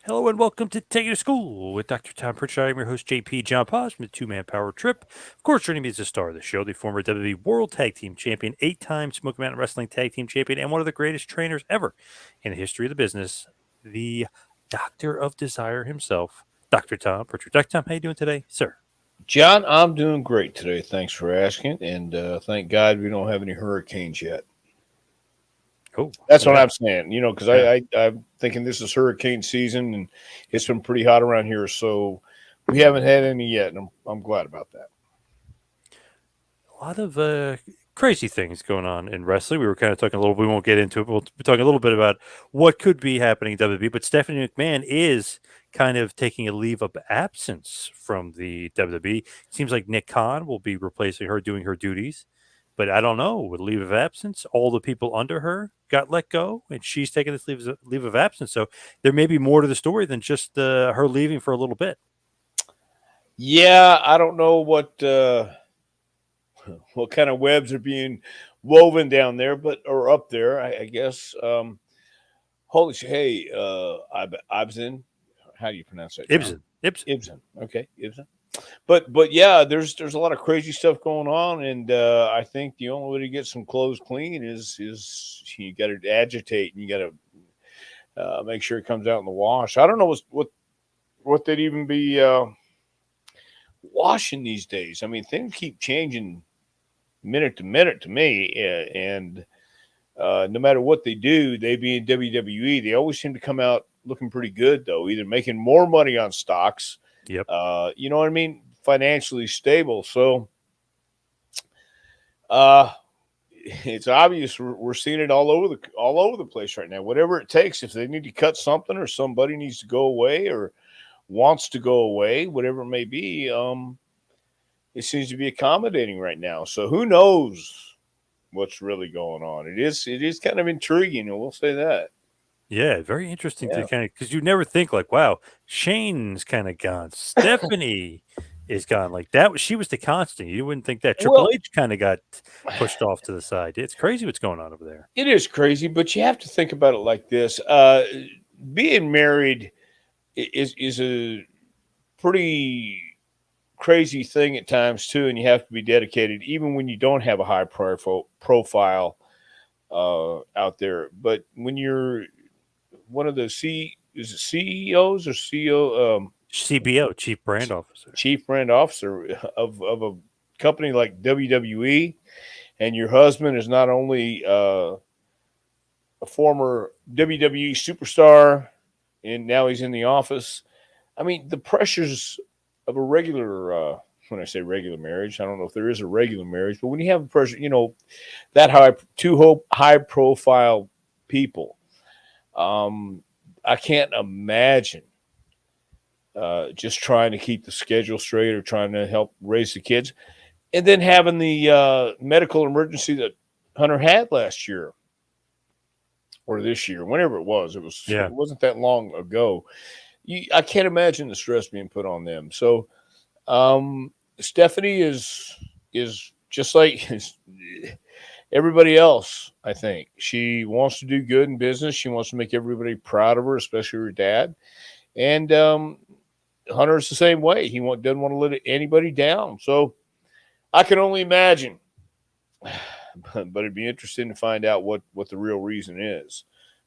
Hello and welcome to Take It to School with Dr. Tom Pritchard. I'm your host, JP John Paz from the Two Man Power Trip. Of course, joining me is the star of the show, the former WWE World Tag Team Champion, 8-time Smoky Mountain Wrestling Tag Team Champion, and one of the greatest trainers ever in the history of the business, the Doctor of Desire himself, Dr. Tom Pritchard. Dr. Tom, how you doing today, sir? John, I'm doing great today. Thanks for asking, and thank God we don't have any hurricanes yet. Oh, That's what yeah, I'm saying. Because yeah. I'm thinking this is hurricane season, and it's been pretty hot around here, so we haven't had any yet, and I'm glad about that. A lot of crazy things going on in wrestling. We were kind of talking a little. We won't get into it. We'll be talking a little bit about what could be happening in WWE. But Stephanie McMahon is kind of taking a leave of absence from the WWE. Seems like Nick Khan will be replacing her, doing her duties. But I don't know. With leave of absence, all the people under her got let go, and she's taking this leave of absence. So there may be more to the story than just her leaving for a little bit. Yeah, I don't know what kind of webs are being woven down there, but or up there, I guess. Holy shit! Hey, Ibsen, how do you pronounce that, John? Ibsen, Ibsen. Ibsen. Okay, Ibsen. But yeah, there's a lot of crazy stuff going on, and I think the only way to get some clothes clean is you got to agitate and you got to make sure it comes out in the wash. I don't know what they'd even be washing these days. I mean, things keep changing minute to minute to me, and no matter what they do, they be in WWE, they always seem to come out looking pretty good though, either making more money on stocks, Yep. you know what I mean, financially stable. So uh, it's obvious we're seeing it all over the place right now. Whatever it takes, if they need to cut something or somebody needs to go away or wants to go away, whatever it may be, it seems to be accommodating right now. So who knows what's really going on? It is kind of intriguing, and we'll say that. Yeah, very interesting to Yeah. kind of because you never think like, wow, Shane's kind of gone, Stephanie is gone. Like that, she was the constant. You wouldn't think that Triple Well, H kind of got pushed off to the side. It's crazy what's going on over there. it is crazy, but you have to think about it like this: being married is a pretty crazy thing at times too, and you have to be dedicated, even when you don't have a high profile out there. But when you're one of the is it CEOs or CEO CBO, Chief Brand Officer. chief brand officer of a company like WWE, and your husband is not only a former WWE superstar, and now he's in the office. I mean, the pressures of a regular, when I say regular marriage, I don't know if there is a regular marriage, but when you have a pressure, that high profile people, I can't imagine just trying to keep the schedule straight or trying to help raise the kids, and then having the medical emergency that Hunter had last year or this year, whenever it was. It Yeah, wasn't that long ago. I can't imagine the stress being put on them. So Stephanie is just like everybody else. I think she wants to do good in business. She wants to make everybody proud of her, especially her dad. And Hunter's the same way. Doesn't want to let anybody down. So I can only imagine. But it'd be interesting to find out what the real reason is.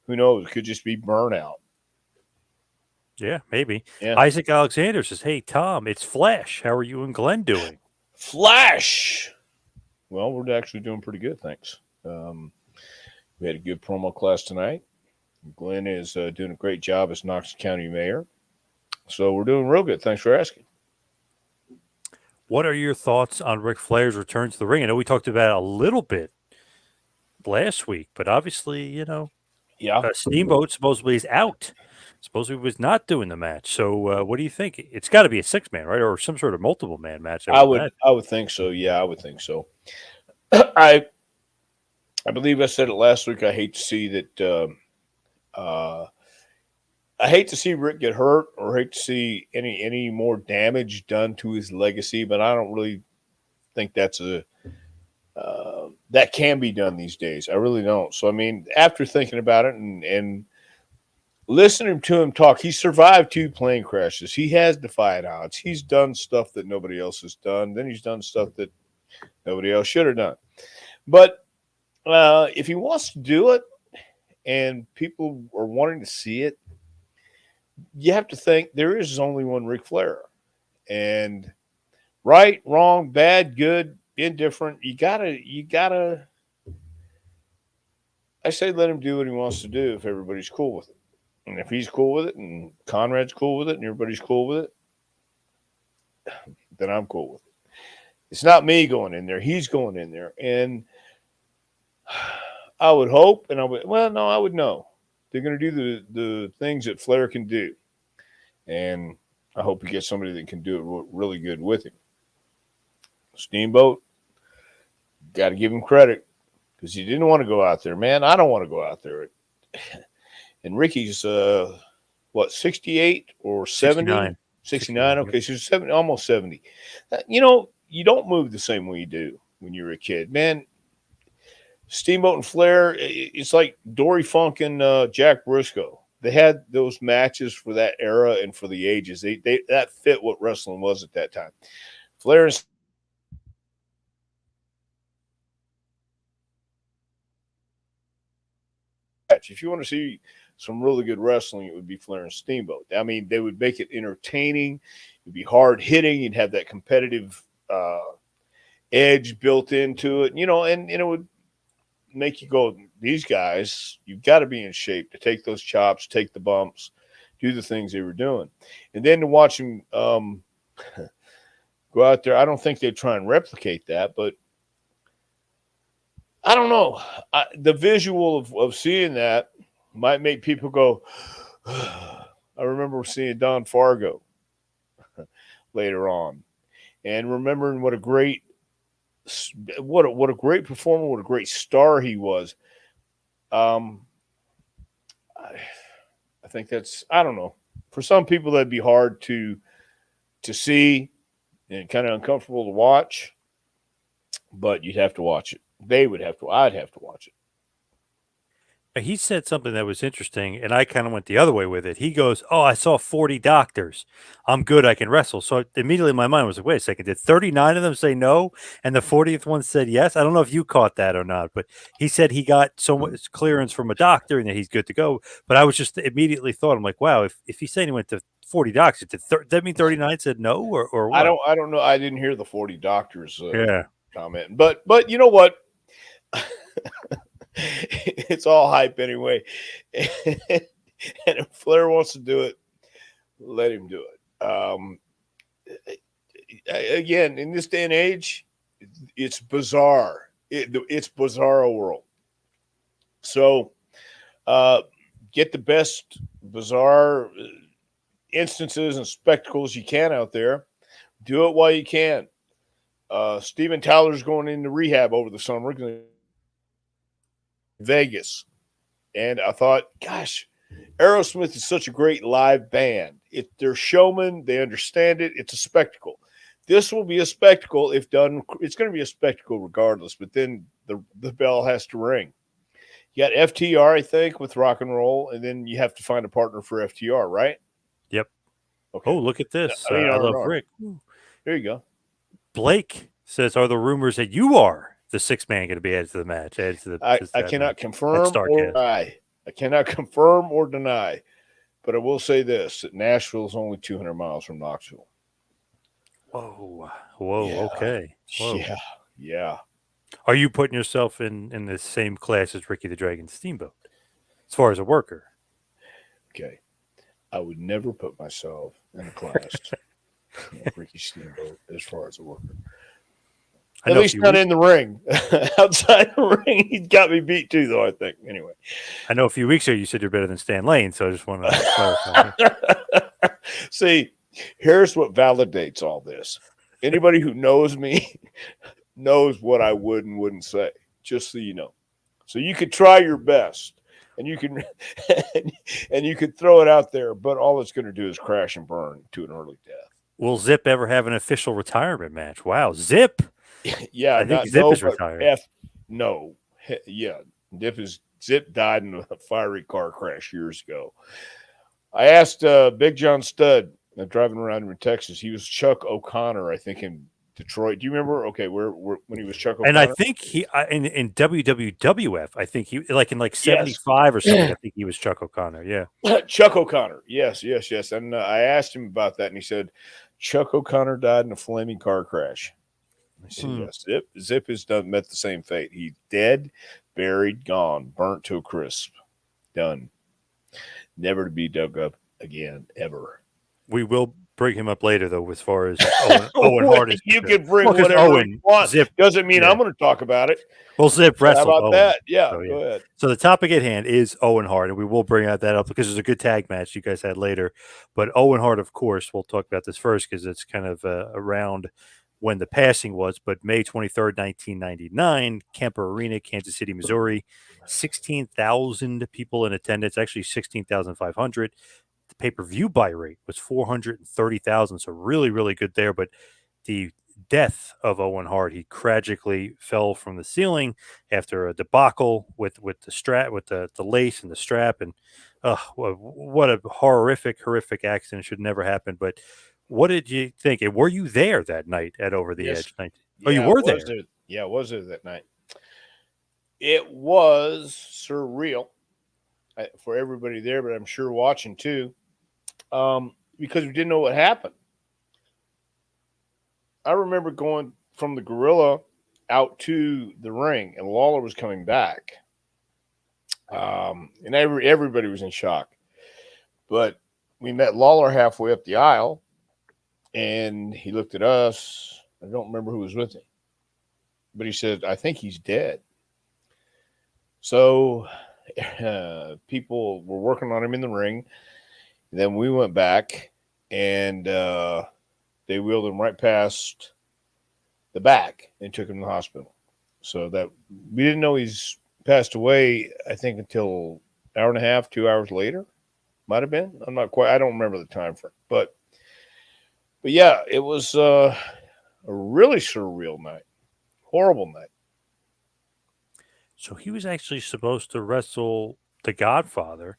Who knows? It could just be burnout. yeah, maybe. Yeah. Isaac Alexander says, "Hey Tom, it's Flash. How are you and Glenn doing?" Flash. Well, we're actually doing pretty good, thanks. We had a good promo class tonight. Glenn is doing a great job as Knox County Mayor. So we're doing real good. Thanks for asking. What are your thoughts on Ric Flair's return to the ring? I know we talked about it a little bit last week, but obviously, Yeah. Steamboat supposedly is out. Supposedly was not doing the match. So what do you think? It's got to be a 6-man, right, or some sort of multiple man match. I I would would imagine. I would think so. Yeah, I would think so. I I believe I said it last week. I hate to see that. Uh, I hate to see Rick get hurt, or hate to see any more damage done to his legacy. But I don't really think that can be done these days. I really don't. So I mean, after thinking about it and listening to him talk, he survived 2 plane crashes. He has defied odds. He's done stuff that nobody else has done. Then he's done stuff that nobody else should have done. But if he wants to do it and people are wanting to see it, you have to think there is only one Ric Flair. And right, wrong, bad, good, indifferent, you gotta I say let him do what he wants to do if everybody's cool with it. And if he's cool with it and Conrad's cool with it and everybody's cool with it, then I'm cool with it. It's not me going in there. He's going in there. And I would hope and I would know. They're going to do the things that Flair can do. And I hope he gets somebody that can do it really good with him. Steamboat, got to give him credit because he didn't want to go out there. Man, I don't want to go out there. And Ricky's, 68 or 70? 69. 69. Okay, Yep. so 70, almost 70. You don't move the same way you do when you're a kid. Man, Steamboat and Flair, it's like Dory Funk and Jack Briscoe. They had those matches for that era and for the ages. They that fit what wrestling was at that time. Flair and if you want to see some really good wrestling, it would be Flair and Steamboat. I mean, they would make it entertaining. It'd be hard hitting. You'd have that competitive edge built into it, and it would make you go, these guys, you've got to be in shape to take those chops, take the bumps, do the things they were doing. And then to watch them go out there, I don't think they'd try and replicate that, but I don't know. The visual of seeing that might make people go, I remember seeing Don Fargo later on and remembering what a great performer, what a great star he was. I think I don't know. For some people, that'd be hard to see and kind of uncomfortable to watch, but you'd have to watch it. They would have to. I'd have to watch it. He said something that was interesting, and I kind of went the other way with it. He goes, "Oh, I saw 40 doctors. I'm good. I can wrestle." So immediately my mind was like, "Wait a second. Did 39 of them say no, and the 40th one said yes?" I don't know if you caught that or not, but he said he got so much clearance from a doctor and that he's good to go. But I was just immediately thought, I'm like, wow, if he's saying he went to 40 doctors, did that mean 39 said no or what? I don't know. I didn't hear the 40 doctors Yeah. comment, but you know what? It's all hype anyway. And if Flair wants to do it, let him do it. Again, in this day and age, it's bizarre. It's bizarro world. So get the best bizarre instances and spectacles you can out there. Do it while you can. Steven Tyler's going into rehab over the summer. Vegas. And I thought, gosh, Aerosmith is such a great live band. They're showmen, they understand it. It's a spectacle. This will be a spectacle if done. It's going to be a spectacle regardless, but then the bell has to ring. You got FTR, I think, with rock and roll, and then you have to find a partner for FTR, right? Yep. Okay. Oh, look at this. I mean, I love R&R. Rick. There you go. Blake says, "Are the rumors that you are the sixth man going to be added to the match?" Added to the. I cannot confirm or Starcast. deny. I cannot confirm or deny, but I will say this: that Nashville is only 200 miles from Knoxville. Whoa, Yeah. okay. Whoa. Yeah. Are you putting yourself in the same class as Ricky the Dragon Steamboat as far as a worker? Okay. I would never put myself in a class of Ricky Steamboat as far as a worker. At least not in the ring. Outside the ring, he's got me beat too, though, I think. Anyway. I know a few weeks ago you said you're better than Stan Lane, so I just want to clarify. See, here's what validates all this. Anybody who knows me knows what I would and wouldn't say, just so you know. So you could try your best, and you can and you could throw it out there, but all it's going to do is crash and burn to an early death. Will Zip ever have an official retirement match? Wow, Zip. Yeah, I think Zip is retired. No. Yeah, Dip is Zip died in a fiery car crash years ago. I asked Big John Studd, driving around in Texas. He was Chuck O'Connor, I think, in Detroit. Do you remember? Okay, where when he was Chuck And I O'Connor? think in WWF, I think he like in like Yes. 75 or something. I think he was Chuck O'Connor. Yeah. Chuck O'Connor. Yes, yes, yes. And I asked him about that, and he said Chuck O'Connor died in a flaming car crash. I said, Hmm. yes. Zip has met the same fate. He's dead, buried, gone, burnt to a crisp, done, never to be dug up again, ever. We will bring him up later, though, as far as Owen Well, Hart is you concerned. can bring Well, because whatever you Owen want. Zip, Doesn't mean yeah. I'm going to talk about it. Well, Zip So how wrestled about Owen. that? Yeah, So yeah. go ahead. So the topic at hand is Owen Hart, and we will bring out that up because there's a good tag match you guys had later. But Owen Hart, of course, we'll talk about this first because it's kind of around when the passing was. But May 23rd, 1999, Kemper Arena, Kansas City, Missouri, 16,000 people in attendance. Actually, 16,500. The pay-per-view buy rate was 430,000, so really, really good there. But the death of Owen Hart, he tragically fell from the ceiling after a debacle with the strap, with the lace and the strap, and what a horrific accident. Should never happen. But what did you think? And were you there that night at Over the Yes. Edge? 19? Oh, you Yeah, it were was there. there. Yeah, it was there that night. It was surreal for everybody there, but I'm sure watching too, because we didn't know what happened. I remember going from the gorilla out to the ring, and Lawler was coming back, and everybody was in shock. But we met Lawler halfway up the aisle, and he looked at us. I don't remember who was with him, but he said, "I think he's dead." So people were working on him in the ring. Then we went back, and they wheeled him right past the back and took him to the hospital. So that we didn't know he's passed away, I think, until hour and a half, 2 hours later. Might have been. I'm not quite. I don't remember the time frame, but yeah, it was a really surreal night, horrible night. So he was actually supposed to wrestle the Godfather,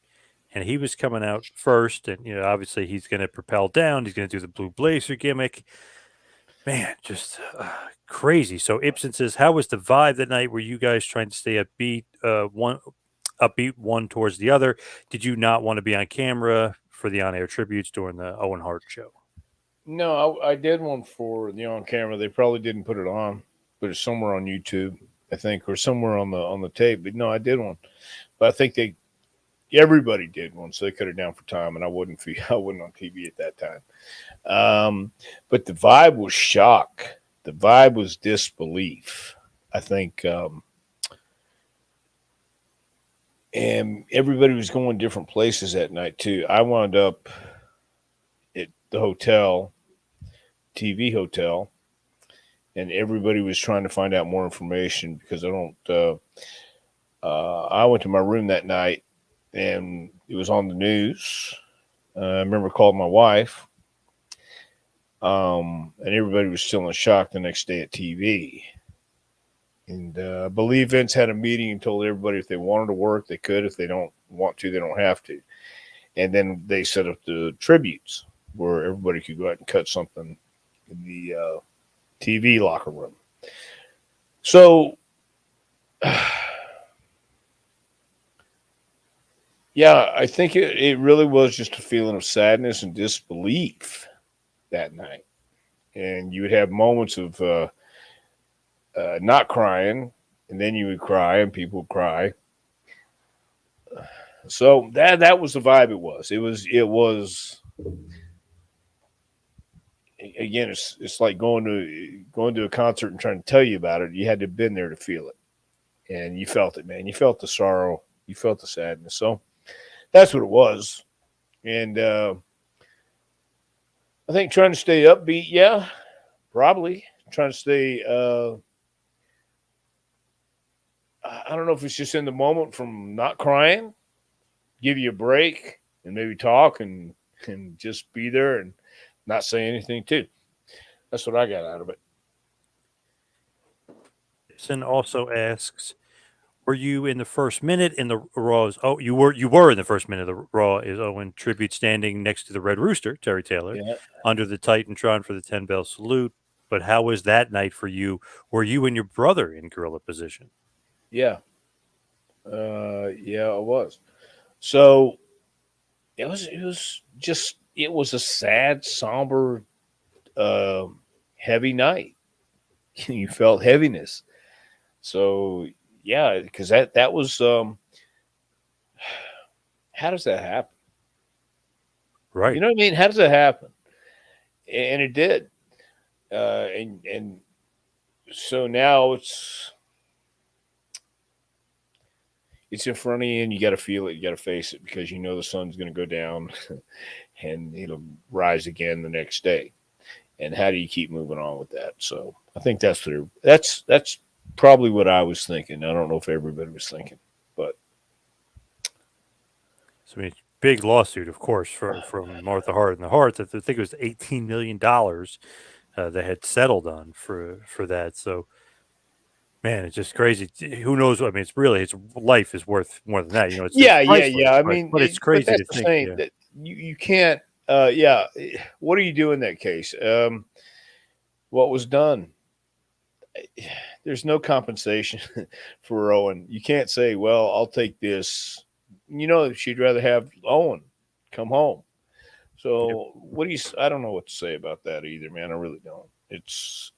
and he was coming out first. And obviously he's going to propel down. He's going to do the Blue Blazer gimmick. Man, just crazy. So Ibsen says, "How was the vibe that night? Were you guys trying to stay upbeat, upbeat one towards the other? Did you not want to be on camera for the on-air tributes during the Owen Hart show?" No, I did one for the on camera. They probably didn't put it on, but it's somewhere on YouTube, I think, or somewhere on the tape. But no, I did one. But I think everybody did one, so they cut it down for time, and I wouldn't I wasn't on TV at that time. But the vibe was shock. The vibe was disbelief. I think, and everybody was going different places that night too. I wound up at the hotel, TV hotel, and everybody was trying to find out more information because I don't. I went to my room that night, and it was on the news. I remember calling my wife, and everybody was still in shock the next day at TV. And I believe Vince had a meeting and told everybody if they wanted to work, they could. If they don't want to, they don't have to. And then they set up the tributes where everybody could go out and cut something in the TV locker room. So, yeah, I think it really was just a feeling of sadness and disbelief that night. And you would have moments of not crying, and then you would cry, and people would cry. So that was the vibe. It was again. It's like going to a concert and trying to tell you about it. You had to have been there to feel it, and you felt it, man. You felt the sorrow. You felt the sadness. So that's what it was. And I think trying to stay upbeat. Yeah, probably trying to stay. I don't know if it's just in the moment from not crying, give you a break, and maybe talk and just be there and not say anything too. That's what I got out of it. Ibsen also asks, Were you in the first minute in the Raw's? Oh, you were in the first minute of the Raw is Owen tribute standing next to the Red Rooster, Terry Taylor, Yeah, under the Titantron for the 10 bell salute. But how was that night for you? Were you and your brother in gorilla position? yeah, yeah. It was. So it was a sad, somber, uh, heavy night. You felt heaviness. So yeah, because that was how does that happen? You Right. know what I mean? How does that happen? And it did. And so now it's in front of you, and you got to feel it. You got to face it because you know the sun's going to go down, and it'll rise again the next day. And how do you keep moving on with that? So I think that's probably what I was thinking. I don't know if everybody was thinking, but So I mean, big lawsuit, of course, from Martha Hart and the Harts. I think it was $18 million they had settled on for that. So man, it's just crazy. Who knows? I mean, it's life is worth more than that. It's yeah, yeah, priceless, yeah. I but mean, it's but crazy that's to the think. same Yeah, that you can't. Yeah, what do you do in that case? What was done? There's no compensation for Owen. You can't say, "Well, I'll take this." She'd rather have Owen come home. yep. So what do you? I don't know what to say about that either, man. I really don't. It's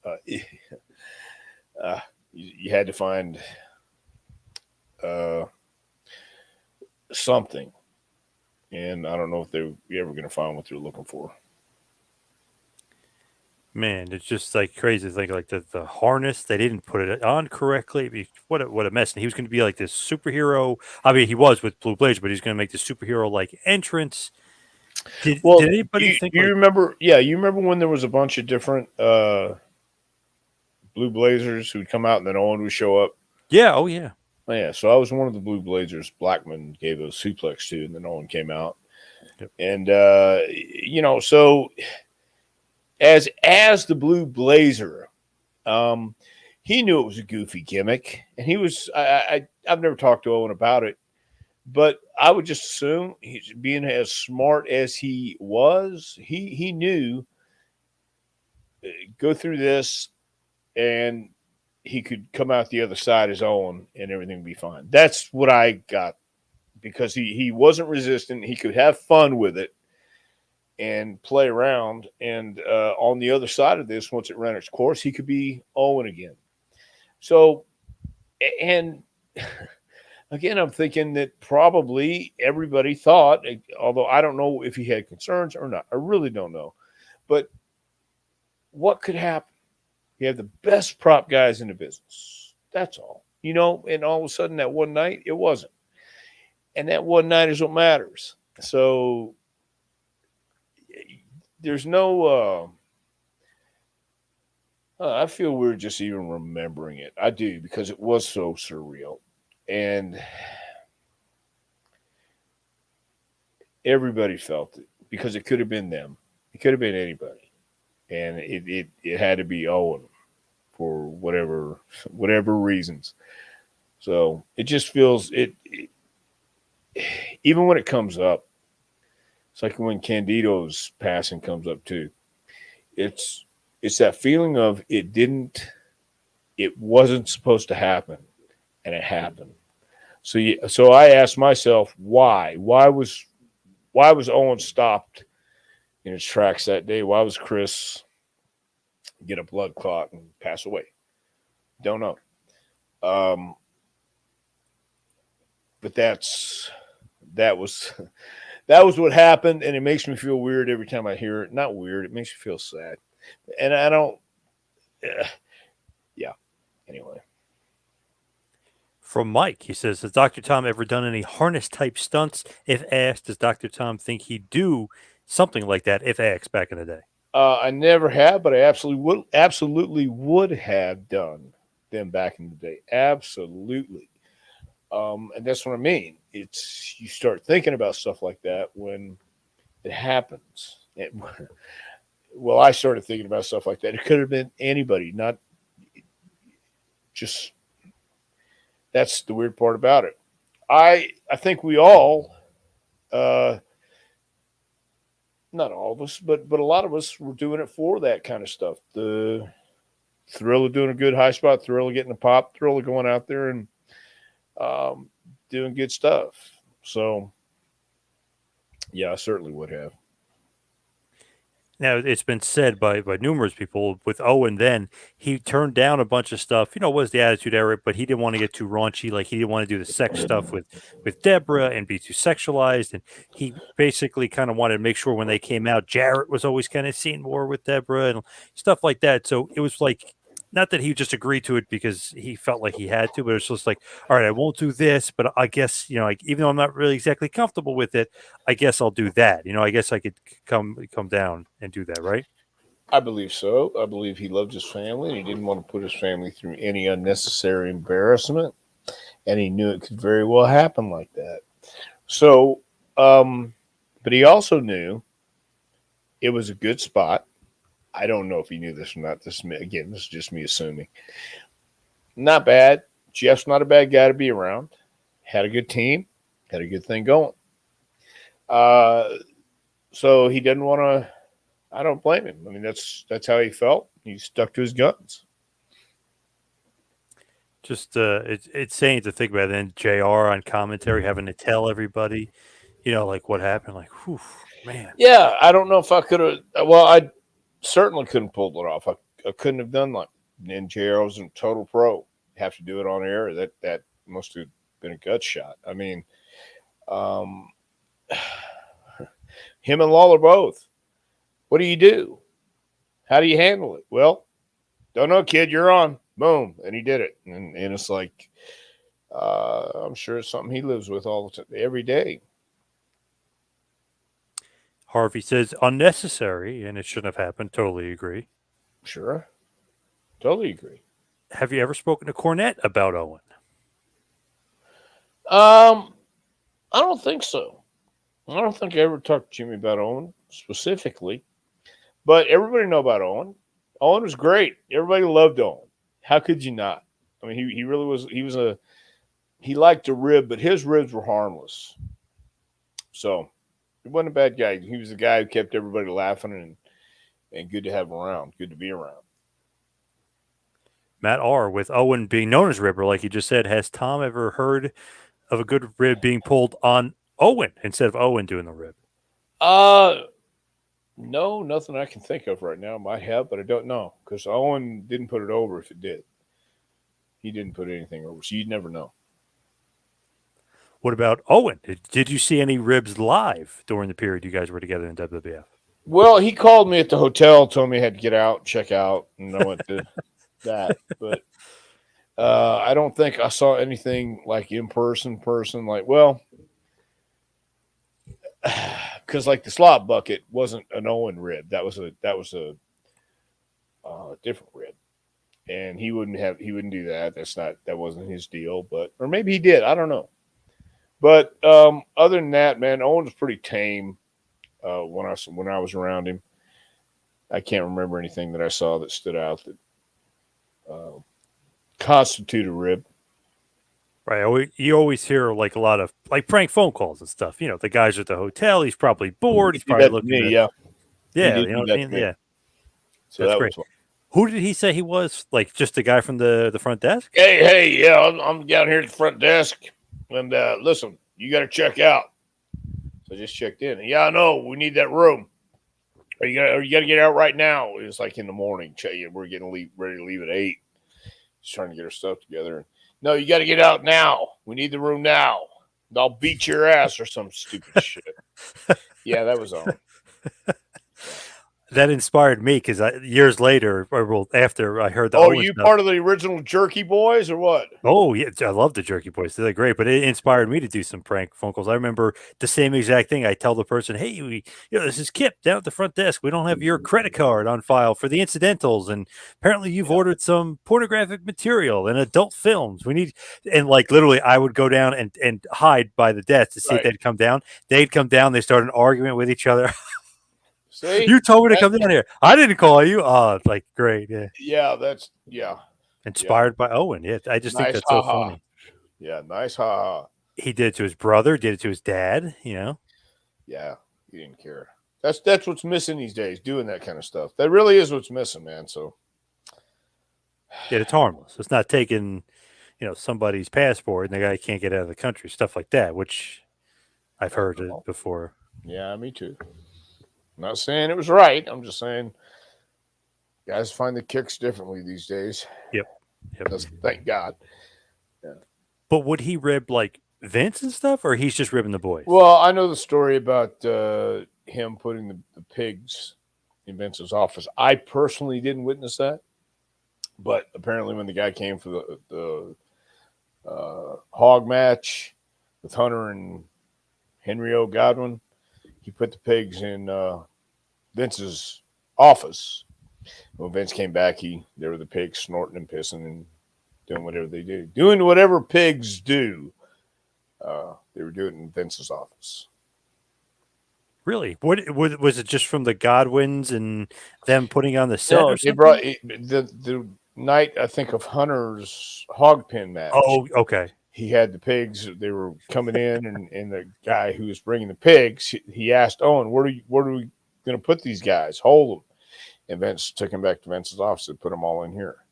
you had to find uh, something, and I don't know if they're ever going to find what they're looking for. Man, it's just like crazy to think like the harness they didn't put it on correctly. What a mess! And he was going to be like this superhero. I mean, he was with Blue Blazer, but he's going to make this superhero like entrance. Did Well, anybody think you like? remember? Yeah, you remember when there was a bunch of different Blue Blazers who'd come out, and then Owen would show up. Yeah, oh yeah, Oh, yeah, so I was one of the Blue Blazers. Blackman gave a suplex to, and then Owen came out, yep, and so as the Blue Blazer, um, he knew it was a goofy gimmick, and he was. I've never talked to Owen about it, but I would just assume he's being as smart as he was. He knew go through this, and he could come out the other side as Owen, and everything would be fine. That's what I got because he wasn't resistant. He could have fun with it and play around. And on the other side of this, once it ran its course, he could be Owen again. So, and again, I'm thinking that probably everybody thought, although I don't know if he had concerns or not. I really don't know. But what could happen? You have the best prop guys in the business. That's all. And all of a sudden that one night, it wasn't. And that one night is what matters. So there's no I feel weird just even remembering it. I do because it was so surreal. And everybody felt it because it could have been them. It could have been anybody. And it had to be Owen for whatever reasons. So it just feels it even when it comes up, it's like when Candido's passing comes up too. It's it's that feeling of it wasn't supposed to happen, and it happened. So I asked myself why? Why was Owen stopped in his tracks that day? Why was Chris get a blood clot and pass away? Don't know. Um, but that was that was what happened, and it makes me feel weird every time I hear it. Not weird, it makes me feel sad, and I don't. Yeah. Anyway, from Mike, he says, has Dr. Tom ever done any harness type stunts? If asked, does Dr. Tom think he'd do something like that if asked back in the day? I never have, but I absolutely would have done them back in the day. Absolutely. And that's what I mean. It's you start thinking about stuff like that when it happens. Well, I started thinking about stuff like that. It could have been anybody, not just That's the weird part about it. I think we all, uh, not all of us, but a lot of us were doing it for that kind of stuff. The thrill of doing a good high spot, thrill of getting a pop, thrill of going out there and um, doing good stuff. So yeah, I certainly would have. Now, it's been said by numerous people with Owen then, he turned down a bunch of stuff, was the Attitude Era, but he didn't want to get too raunchy. Like, he didn't want to do the sex stuff with Deborah and be too sexualized. And he basically kind of wanted to make sure when they came out, Jarrett was always kind of seen more with Deborah and stuff like that. So it was like, not that he just agreed to it because he felt like he had to, but it's just like, all right, I won't do this, but I guess, like, even though I'm not really exactly comfortable with it, I guess I'll do that. I guess I could come down and do that, right? I believe so. I believe he loved his family and he didn't want to put his family through any unnecessary embarrassment. And he knew it could very well happen like that. So, but he also knew it was a good spot. I don't know if he knew this or not. Again, this is just me assuming. Not bad. Jeff's not a bad guy to be around. Had a good team. Had a good thing going. Uh, so he didn't want to. I don't blame him. I mean, that's how he felt. He stuck to his guns. Just it's saying to think about it. Then Jr. on commentary having to tell everybody, like what happened. Like, whew, man. Yeah, I don't know if I could have. Well, I certainly couldn't pull it off. I couldn't have done like. And JR was a total pro. Have to do it on air. That must have been a gut shot. I mean, um, him and Lawler both. What do you do? How do you handle it? Well, don't know, kid. You're on. Boom, and he did it. And it's like, I'm sure it's something he lives with all the time, every day. Harvey says unnecessary, and it shouldn't have happened. Totally agree. Sure, totally agree. Have you ever spoken to Cornette about Owen? Um, I don't think so. I don't think I ever talked to Jimmy about Owen specifically, but everybody know about Owen. Owen was great. Everybody loved Owen. How could you not? I mean, he really was. He liked to rib, but his ribs were harmless. So he wasn't a bad guy. He was the guy who kept everybody laughing and good to have around. Good to be around. Matt R. with Owen being known as Ribber, like you just said, has Tom ever heard of a good rib being pulled on Owen instead of Owen doing the rib? Uh, no, nothing I can think of right now. Might have, but I don't know because Owen didn't put it over. If it did, he didn't put anything over, so you'd never know. What about Owen? Did you see any ribs live during the period you guys were together in WWF? Well, he called me at the hotel, told me I had to get out, check out, and I went to that. But I don't think I saw anything like in person. Like, well, because like the slop bucket wasn't an Owen rib. That was a different rib, and he wouldn't do that. That wasn't his deal. But or maybe he did. I don't know. But other than that, man, Owen was pretty tame when I was around him. I can't remember anything that I saw that stood out that uh, constitute a rib. Right. You always hear like a lot of like prank phone calls and stuff. The guys at the hotel, he's probably bored. He He's did probably that to looking me, to, yeah. He yeah, did you know do what I that to mean? me. Yeah, So that's that great. was fun. Who did he say he was? Like just a guy from the front desk? Hey, yeah, I'm down here at the front desk, and listen, you got to check out. So I just checked in. Yeah, I know. We need that room. Are you got to get out right now? It was like in the morning. We're getting ready to leave at 8. Just trying to get our stuff together. No, you got to get out now. We need the room now. I'll beat your ass or some stupid shit. Yeah, that was on. That inspired me because years later, or well, after I heard the Oh, are Owen you stuff. part of the original Jerky Boys or what? Oh yeah, I love the Jerky Boys. They're great, but it inspired me to do some prank phone calls. I remember the same exact thing. I tell the person, "Hey, this is Kip down at the front desk. We don't have your credit card on file for the incidentals, and apparently you've Yeah, ordered some pornographic material and adult films. We need." And like literally, I would go down and hide by the desk to see if right. they'd come down. They'd come down. They started an argument with each other. See, You told me to that, come down here. I didn't call you. Oh, it's like great. Yeah. yeah, that's yeah, yeah. Inspired by Owen. Yeah. I just think Nice, that's so haha. funny. Yeah, nice. Ha ha. He did it to his brother, did it to his dad. Yeah, he didn't care. That's what's missing these days. Doing that kind of stuff. That really is what's missing, man. So Did it's harmless. It's not taking, somebody's passport and the guy can't get out of the country, stuff like that, which I've I heard don't it know. before. Yeah, me too. I'm not saying it was right. I'm just saying guys find the kicks differently these days. Yep. Yep. Thank God. Yeah. But would he rib like Vince and stuff, or he's just ribbing the boys? Well, I know the story about him putting the pigs in Vince's office. I personally didn't witness that, but apparently, when the guy came for the hog match with Hunter and Henry O. Godwin, he put the pigs in Vince's office. When Vince came back, there were the pigs snorting and pissing and doing whatever they do, doing whatever pigs do. They were doing it in Vince's office. Really? What was it? Just from the Godwins and them putting on the set No, or they something? brought the night I think of Hunter's hog pin match. Oh, okay. He had the pigs. They were coming in, and the guy who was bringing the pigs, he asked Owen, where are we going to put these guys? Hold them. And Vince took him back to Vince's office and put them all in here.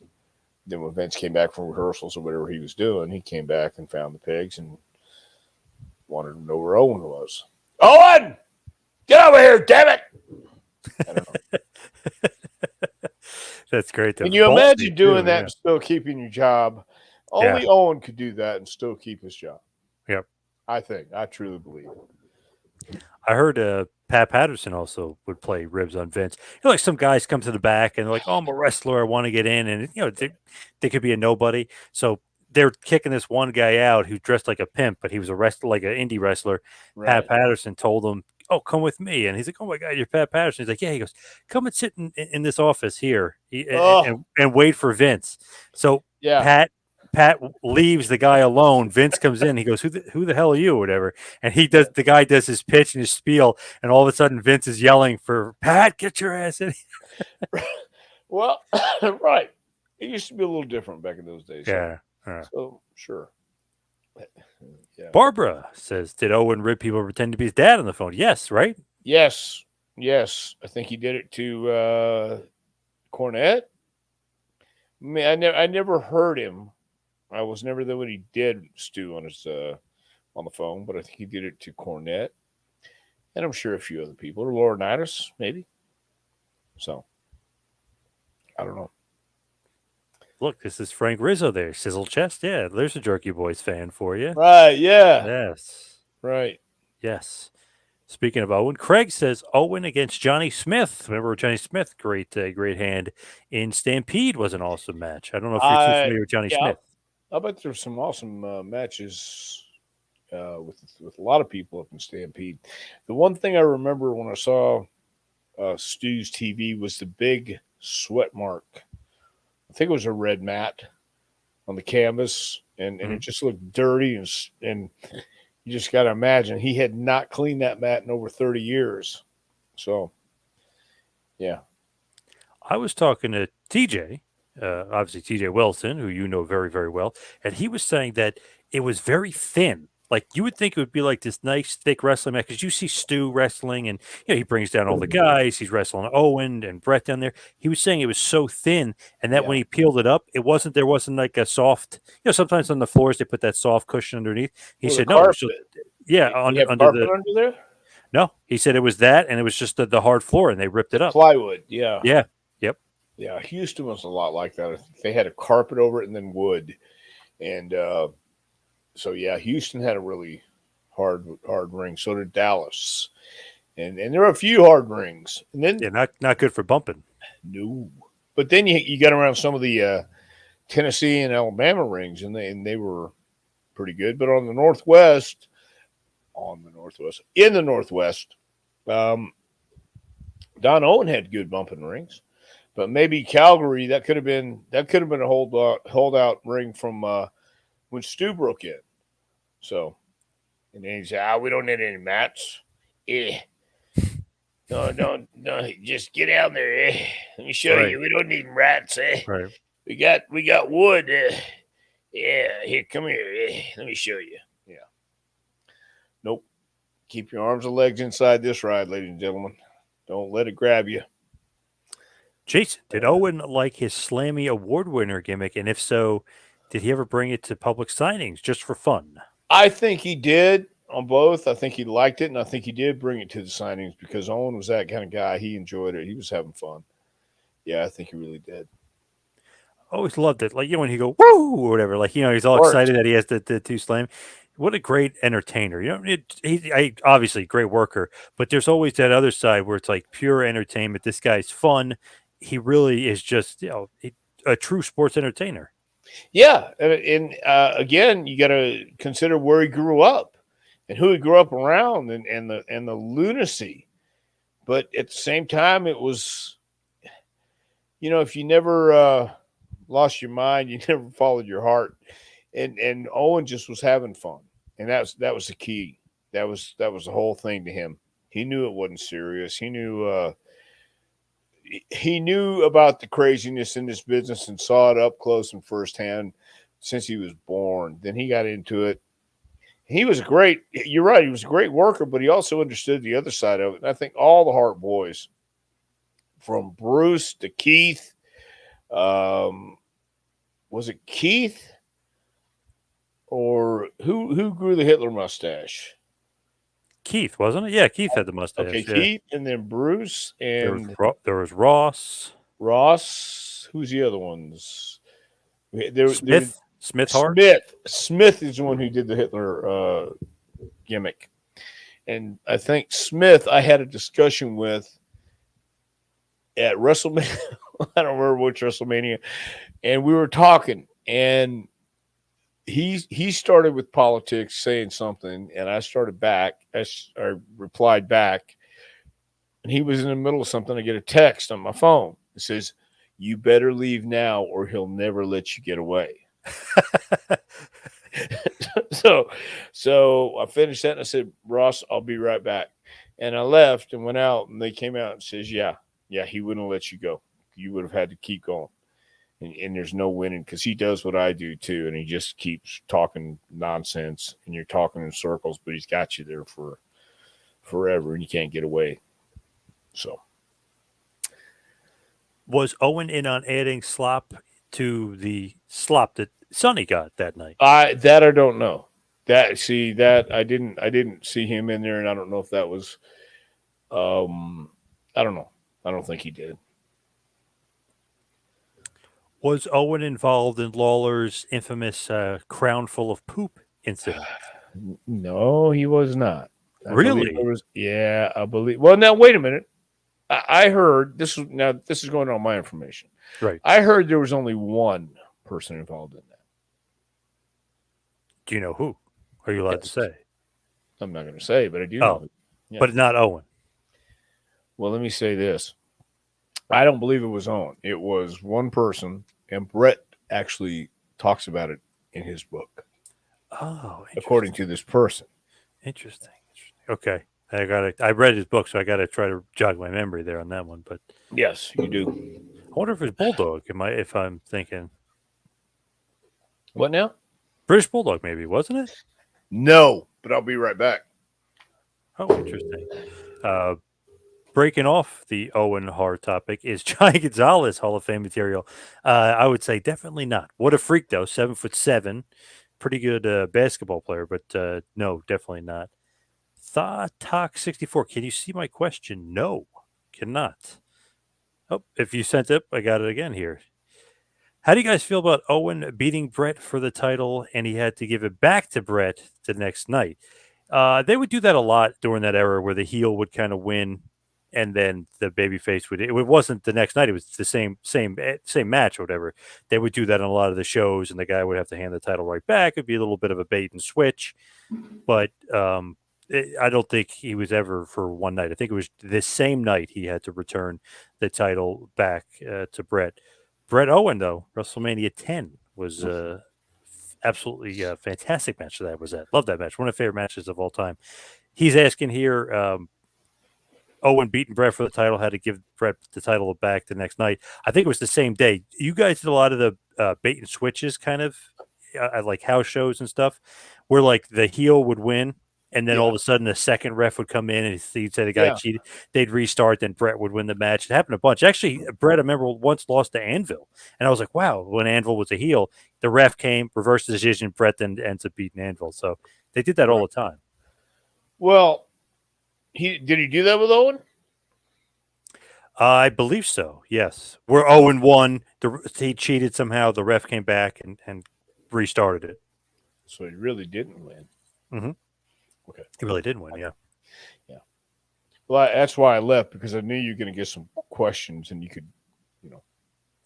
Then when Vince came back from rehearsals or whatever he was doing, he came back and found the pigs and wanted to know where Owen was. Owen, get over here, damn it! I don't know. That's great. Can you imagine doing that and still keeping your job? Only Owen could do that and still keep his job. Yep. I truly believe it. I heard Pat Patterson also would play ribs on Vince. Like some guys come to the back and they're like, "Oh, I'm a wrestler. I want to get in," and they could be a nobody. So they're kicking this one guy out who dressed like a pimp, but he was a wrestler, like an indie wrestler. Right. Pat Patterson told him, "Oh, come with me," and he's like, "Oh my God, you're Pat Patterson." He's like, "Yeah." He goes, "Come and sit in this office here and wait for Vince." So Yeah. Pat leaves the guy alone. Vince comes in. He goes, "Who the hell are you?" or whatever. And the guy does his pitch and his spiel, and all of a sudden Vince is yelling for Pat, get your ass in. Well, right. It used to be a little different back in those days. Yeah. So sure. Yeah. Barbara says, "Did Owen rib people pretend to be his dad on the phone?" Yes, right? Yes. I think he did it to Cornette. I mean, I never heard him. I was never there when he did Stu on the phone, but I think he did it to Cornette, and I'm sure a few other people, or Laurinaitis, maybe. So I don't know. Look, this is Frank Rizzo there. Sizzle chest. Yeah, there's a Jerky Boys fan for you. Right, yeah. Yes. Right. Yes. Speaking of Owen, Craig says Owen against Johnny Smith. Remember Johnny Smith? Great hand in Stampede was an awesome match. I don't know if you're too familiar with Johnny Smith. I bet there's some awesome matches with a lot of people up in Stampede. The one thing I remember when I saw Stu's TV was the big sweat mark. I think it was a red mat on the canvas, and it just looked dirty, and you just got to imagine he had not cleaned that mat in over 30 years. So, yeah. I was talking to TJ, obviously TJ Wilson, who you know very, very well, and he was saying that it was very thin. Like you would think it would be like this nice thick wrestling match because you see Stu wrestling and he brings down all the guys. He's wrestling Owen and Brett down there. He was saying it was so thin and that when he peeled it up, there wasn't like a soft. Sometimes on the floors they put that soft cushion underneath. He said no, it was just, under under there. No, he said it was that and it was just the hard floor and they ripped it up. Plywood, yeah. Yep. Yeah, Houston was a lot like that. They had a carpet over it and then wood, and so yeah, Houston had a really hard ring. So did Dallas, and there were a few hard rings. And then not good for bumping. No, but then you got around some of the Tennessee and Alabama rings, and they were pretty good. But in the Northwest, Don Owen had good bumping rings. But maybe Calgary, that could have been a holdout ring from when Stu broke in. So, and then he said, we don't need any mats. Yeah. No, just get out there. Let me show you. We don't need rats. Right. We got wood. Yeah, here, come here. Let me show you. Yeah. Nope. Keep your arms and legs inside this ride, ladies and gentlemen. Don't let it grab you. Jason, did Owen like his Slammy Award winner gimmick? And if so, did he ever bring it to public signings just for fun? I think he did on both. I think he liked it, and I think he did bring it to the signings because Owen was that kind of guy. He enjoyed it. He was having fun. Yeah, I think he really did. Always loved it. Like, when he go, woo, or whatever, like, he's all Worked. excited that he has the two slam. What a great entertainer. Obviously great worker, but there's always that other side where it's like pure entertainment. This guy's fun. He really is just, a true sports entertainer. Yeah, and again, you got to consider where he grew up and who he grew up around, and the lunacy. But at the same time, it was, if you never lost your mind, you never followed your heart, and Owen just was having fun, and that was the key. That was the whole thing to him. He knew it wasn't serious. He knew about the craziness in this business and saw it up close and firsthand since he was born. Then he got into it. He was great. You're right. He was a great worker, but he also understood the other side of it. And I think all the Hart boys, from Bruce to Keith, um, was it Keith or who grew the Hitler mustache? Keith, wasn't it? Yeah, Keith had the mustache. Okay, Yeah. Keith, and then Bruce and There was Ross, Ross. Who's the other ones? There Smith Hart. Smith is the one who did the Hitler gimmick, and I think Smith I had a discussion with at WrestleMania. I don't remember which WrestleMania, and we were talking, and he started with politics, saying something, and I started back. I replied back, and he was in the middle of something. I get a text on my phone. It says, "You better leave now, or he'll never let you get away." so I finished that and I said, "Ross, I'll be right back." And I left and went out, and they came out and says, "Yeah, he wouldn't let you go. You would have had to keep going." And there's no winning because he does what I do too, and he just keeps talking nonsense, and you're talking in circles, but he's got you there for forever, and you can't get away. So Was Owen in on adding slop to the slop that Sonny got that night? I don't know. That I didn't see him in there, and I don't know if that was I don't know. I don't think he did. Was Owen involved in Lawler's infamous crown full of poop incident? No, he was not. I believe Really? there was. Yeah, I believe. Well, now wait a minute. I heard this was now. This is going on my information. Right. I heard there was only one person involved in that. Do you know who? Are you allowed to Yes, say? I'm not going to say, but I do Oh, know. Yeah. but not Owen. Well, let me say this. I don't believe it was on. It was one person, and Brett actually talks about it in his book, Oh, according to this person. interesting. Okay, I read his book, so I got to try to jog my memory there on that one. But Yes, you do. I wonder if it's Bulldog. If I'm thinking What now? British Bulldog, maybe wasn't it? No, but I'll be right back. Oh, interesting. Uh, Breaking off the Owen Hart topic is Johnny Gonzalez Hall of Fame material. I would say definitely not. What a freak though, 7'7", pretty good basketball player, but no, definitely not. Talk 64. Can you see my question? No, cannot. Oh, if you sent it, I got it again here. How do you guys feel about Owen beating Brett for the title and he had to give it back to Brett the next night? They would do that a lot during that era where the heel would kind of win and then the babyface would. It wasn't the next night; it was the same match or whatever. They would do that on a lot of the shows, and the guy would have to hand the title right back. It'd be a little bit of a bait and switch, but I don't think he was ever for one night. I think it was the same night he had to return the title back to Brett. Brett Owen, though, WrestleMania 10 was absolutely fantastic match that was at. Love that match. One of my favorite matches of all time. He's asking here, Owen beating Brett for the title, had to give Brett the title back the next night. I think it was the same day. You guys did a lot of the bait and switches kind of at like house shows and stuff, where like the heel would win, and then all Yeah. of a sudden the second ref would come in and he'd say the guy Yeah. cheated. They'd restart, then Brett would win the match. It happened a bunch. Actually, Brett, I remember once lost to Anvil, and I was like, wow, when Anvil was a heel, the ref came, reversed the decision, Brett then ends up beating Anvil. So they did that all Right. the time. Well, he do that with Owen? I believe so. Yes, we're 0-1. He cheated somehow. The ref came back and restarted it. So he really didn't win. Hmm. Okay. He really did win. Yeah. Yeah. Well, that's why I left, because I knew you were going to get some questions and you could, you know.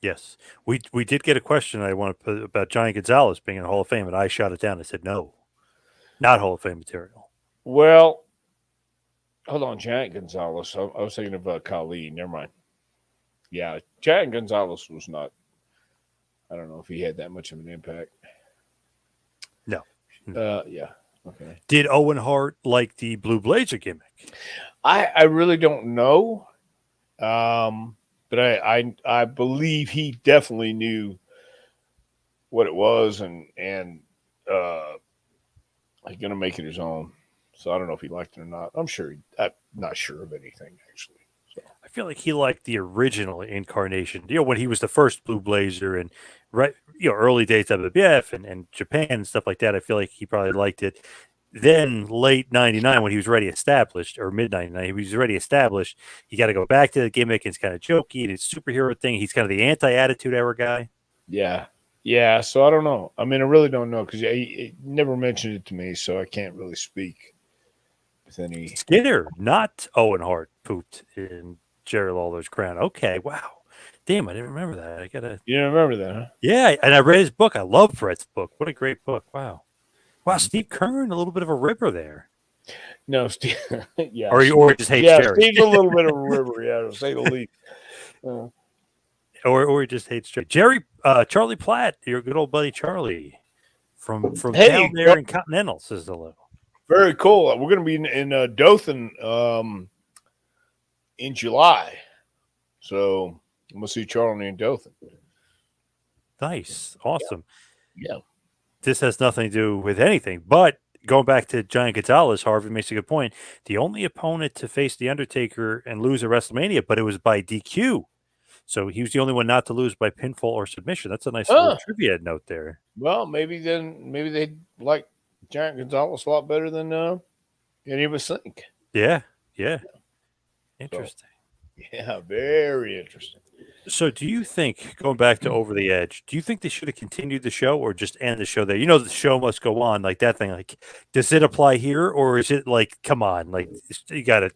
Yes, we did get a question I want to put about Johnny Gonzalez being in the Hall of Fame, and I shot it down. I said no, not Hall of Fame material. Well, hold on, Giant Gonzalez. I was thinking of Kali. Never mind. Yeah, Giant Gonzalez was not. I don't know if he had that much of an impact. No. Yeah. Okay. Did Owen Hart like the Blue Blazer gimmick? I really don't know. But I believe he definitely knew what it was, and uh, he's gonna make it his own. So I don't know if he liked it or not. I'm not sure of anything actually. So I feel like he liked the original incarnation. When he was the first Blue Blazer and right, early days of WWF and Japan and stuff like that. I feel like he probably liked it. Then late '99, when he was already established, or mid '99, he was already established. You got to go back to the gimmick. It's kind of jokey and it's superhero thing. He's kind of the anti-attitude era guy. yeah, yeah. So I don't know. I mean, I really don't know, because he never mentioned it to me, so I can't really speak with any. Skinner, not Owen Hart, pooped in Jerry Lawler's crown. Okay, wow. Damn, I didn't remember that. I gotta. You don't remember that, huh? Yeah, and I read his book. I love Brett's book. What a great book. Wow. Wow, Steve Kern, a little bit of a ripper there. No, Steve. Yeah, Or he just hates yeah. Jerry. Steve's a little bit of a river, yeah, to say the least. Uh, Or he just hates Jerry. Charlie Platt, your good old buddy Charlie from down hey, there in Continental, says hello. very cool. We're going to be in Dothan in July, so I'm going to see Charlie in Dothan. Nice. Awesome. Yeah. This has nothing to do with anything, but going back to Giant Gonzalez, Harvey makes a good point. The only opponent to face The Undertaker and lose at WrestleMania, but it was by DQ. So he was the only one not to lose by pinfall or submission. That's a nice little Huh. trivia note there. Well, maybe they like Giant Gonzalez a lot better than any of us think. Yeah. Yeah. So, Interesting. yeah, very interesting. So, do you think, going back to Over the Edge, do you think they should have continued the show or just end the show there? The show must go on, like that thing. Like, does it apply here, or is it like, come on, like you got to?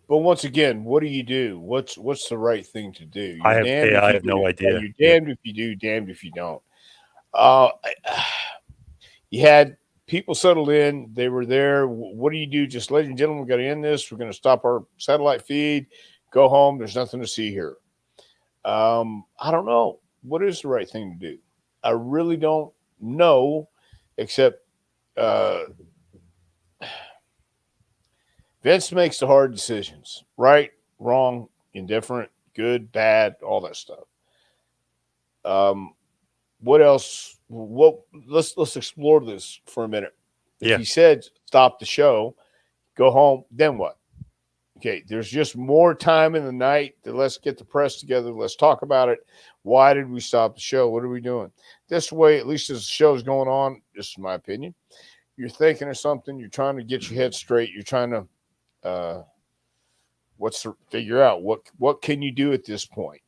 But once again, what do you do? What's the right thing to do? You're damned if I you have do. no idea. You're damned if you do, damned if you don't. Uh, you had people settled in. They were there. What do you do? Just, ladies and gentlemen, we got to end this. We're going to stop our satellite feed. Go home. There's nothing to see here. I don't know. What is the right thing to do? I really don't know, except Vince makes the hard decisions. Right, wrong, indifferent, good, bad, all that stuff. What else? Let's explore this for a minute. If Yeah. he said stop the show, go home, then what? Okay, there's just more time in the night. Let's get the press together. Let's talk about it. Why did we stop the show? What are we doing? This way, at least as the show's going on, this is my opinion. You're thinking of something. You're trying to get your head straight. You're trying to figure out what can you do at this point.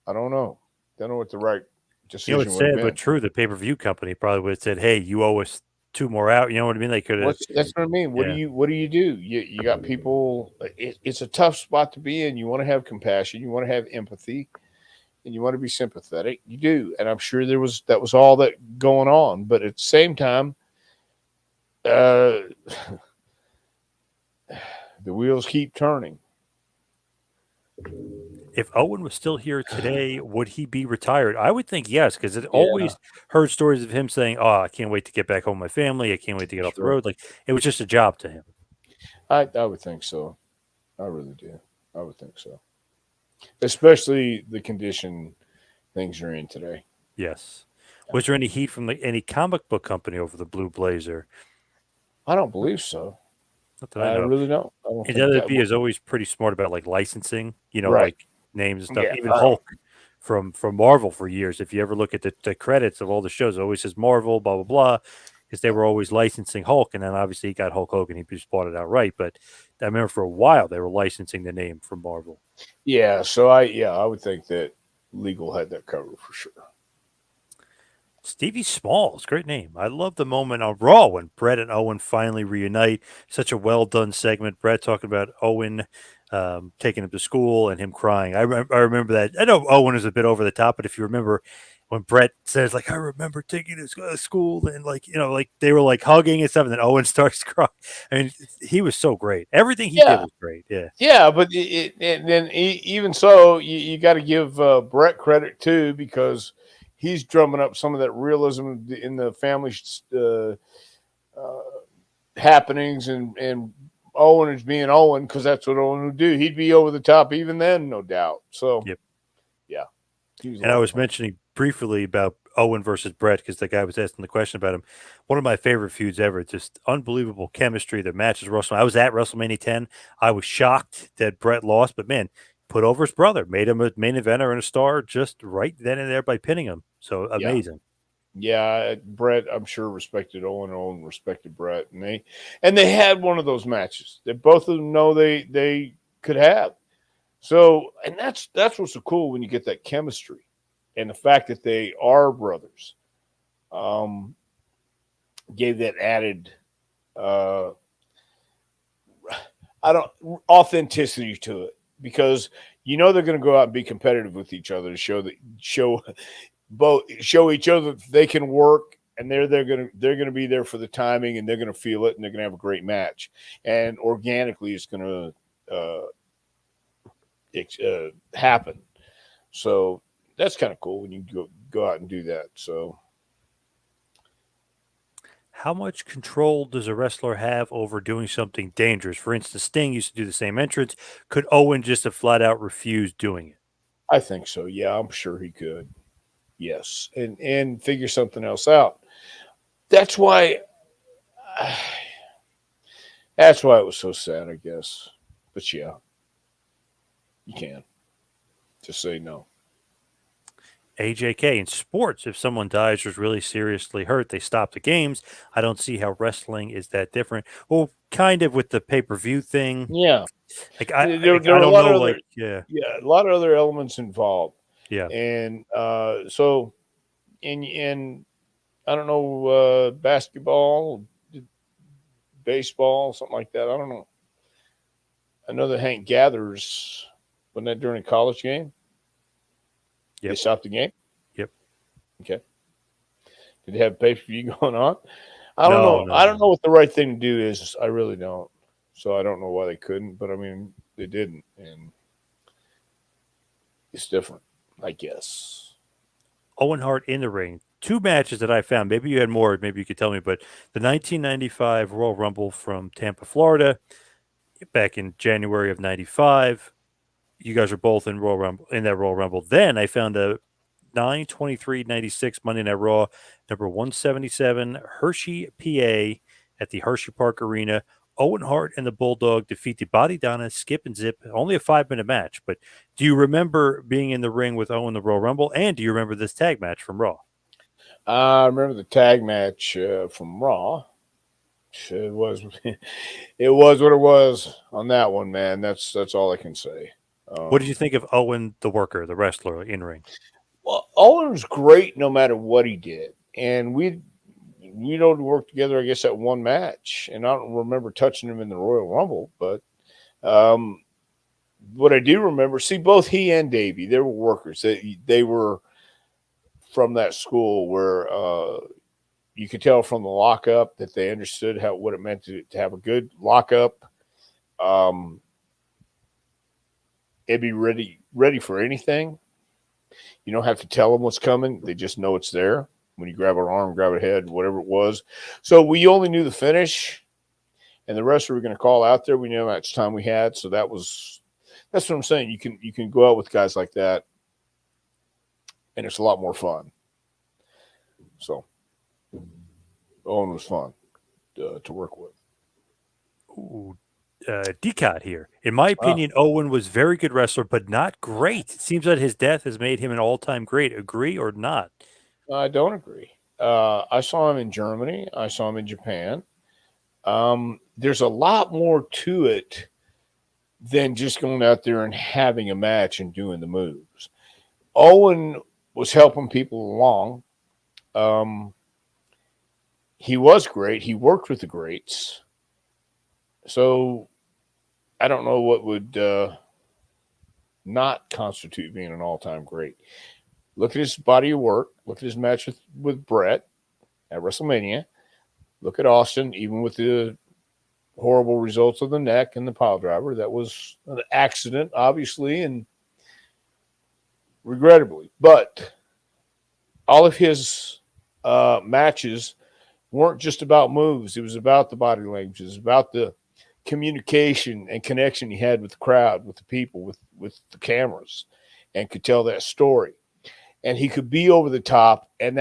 I don't know. Don't know what the right decision It's would have sad been. but true. The pay-per-view company probably would have said, "Hey, you owe us 2 more out." You know what I mean? They could have. That's what I mean. What do you do? You got people. It's a tough spot to be in. You want to have compassion. You want to have empathy, and you want to be sympathetic. You do, and I'm sure that was all that going on. But at the same time, the wheels keep turning. If Owen was still here today, would he be retired? I would think yes, because it always heard stories of him saying, "Oh, I can't wait to get back home with my family. I can't wait to get off the road." Like it was just a job to him. I would think so. I really do. I would think so. Especially the condition things are in today. Yes. Was there any heat from any comic book company over the blue blazer? I don't believe so. Not that I I know. really don't. I don't And think that. WWE is always pretty smart about like licensing, Right. like names and stuff. Yeah. Even Hulk from Marvel for years. If you ever look at the credits of all the shows, it always says Marvel, blah blah blah, because they were always licensing Hulk, and then obviously he got Hulk Hogan, he just bought it outright. But I remember for a while they were licensing the name from Marvel. Yeah. So I would think that legal had that covered for sure. Stevie Smalls, great name. I love the moment on Raw when Brett and Owen finally reunite. Such a well done segment. Brett talking about Owen taking him to school and him crying. I remember that. I know Owen is a bit over the top, but if you remember when Brett says like, "I remember taking him to school," and like like they were like hugging and stuff, and then Owen starts crying. I mean, he was so great. Everything he did Yeah. was great. Yeah. Yeah, but and then even so, you got to give Brett credit too because he's drumming up some of that realism in the family uh, happenings, and Owen is being Owen because that's what Owen would do. He'd be over the top even then, no doubt. So Yep. yeah, he was a And I lot of was fun. mentioning briefly about Owen versus Brett because the guy was asking the question about him. One of my favorite feuds ever. Just unbelievable chemistry. The matches WrestleMania. I was at WrestleMania 10. I was shocked that Brett lost, but man, put over his brother, made him a main eventer and a star just right then and there by pinning him. So Yeah, amazing. yeah. Brett, I'm sure respected Owen. Owen respected Brett, and they had one of those matches that both of them know they could have. So, and that's what's so cool when you get that chemistry, and the fact that they are brothers, um, gave that added, uh, I don't authenticity to it because they're going to go out and be competitive with each other to show each other that they can work, and they're gonna be there for the timing, and they're gonna feel it, and they're gonna have a great match, and organically it's gonna happen. So that's kind of cool when you go out and do that. So How much control does a wrestler have over doing something dangerous? For instance, Sting used to do the same entrance. Could Owen just have flat out refused doing it? I think so. Yeah, I'm sure he could. Yes, and figure something else out. That's why. That's why it was so sad, I guess. But yeah, you can just say no. AJK in sports, if someone dies or is really seriously hurt, they stop the games. I don't see how wrestling is that different. Well, kind of with the pay per view thing. Yeah, Like there I were a don't lot of know. other Like a lot of other elements involved, yeah. and so and I don't know basketball, baseball, something like that. I don't know. I know that Hank Gathers wasn't that during a college game? They Yep. stopped the game. Yep. Okay. Did they have pay per view going on? I don't No. know. No. I don't No. know what the right thing to do is. I really don't. So I don't know why they couldn't, but I mean they didn't, and it's different, I guess. Owen Hart in the ring. Two matches that I found. Maybe you had more. Maybe you could tell me. But the 1995 Royal Rumble from Tampa, Florida, back in January of '95. You guys are both in that Royal Rumble. Then I found a 9/23/96 Monday Night Raw, number 177, Hershey, PA, at the Hershey Park Arena. Owen Hart and the Bulldog defeat the Body Donna, Skip and Zip. Only a 5-minute match, but do you remember being in the ring with Owen the Royal Rumble? And do you remember this tag match from Raw? I remember the tag match from Raw. It was it was what it was on that one, man. That's all I can say. What did you Um, think of Owen the worker, the wrestler in ring? well, Owen was great no matter what he did, and we don't work together. I guess that one match, and I don't remember touching him in the Royal Rumble, but um, what I do remember, see, both he and Davey, they were workers. They were from that school where you could tell from the lockup that they understood what it meant to have a good lockup. Um, they'd be ready for anything. You don't have to tell them what's coming; they just know it's there. When you grab her arm, grab her head, whatever it was. So we only knew the finish, and the rest we were going to call out there. We knew how much time we had, so that's what I'm saying. You can go out with guys like that, and it's a lot more fun. So Owen was fun to work with. Ooh, Decot here. In my Ah, opinion, Owen was very good wrestler, but not great. It seems that his death has made him an all-time great. Agree or not? I don't agree. I saw him in Germany. I saw him in Japan. There's a lot more to it than just going out there and having a match and doing the moves. Owen was helping people along. Um, he was great. He worked with the greats. So I don't know what would not constitute being an all-time great. Look at his body of work. Look at his match with Brett at WrestleMania. Look at Austin, even with the horrible results of the neck and the pile driver. That was an accident, obviously, and regrettably. But all of his matches weren't just about moves. It was about the body language. It was about the communication and connection he had with the crowd, with the people, with the cameras, and could tell that story. And he could be over the top, and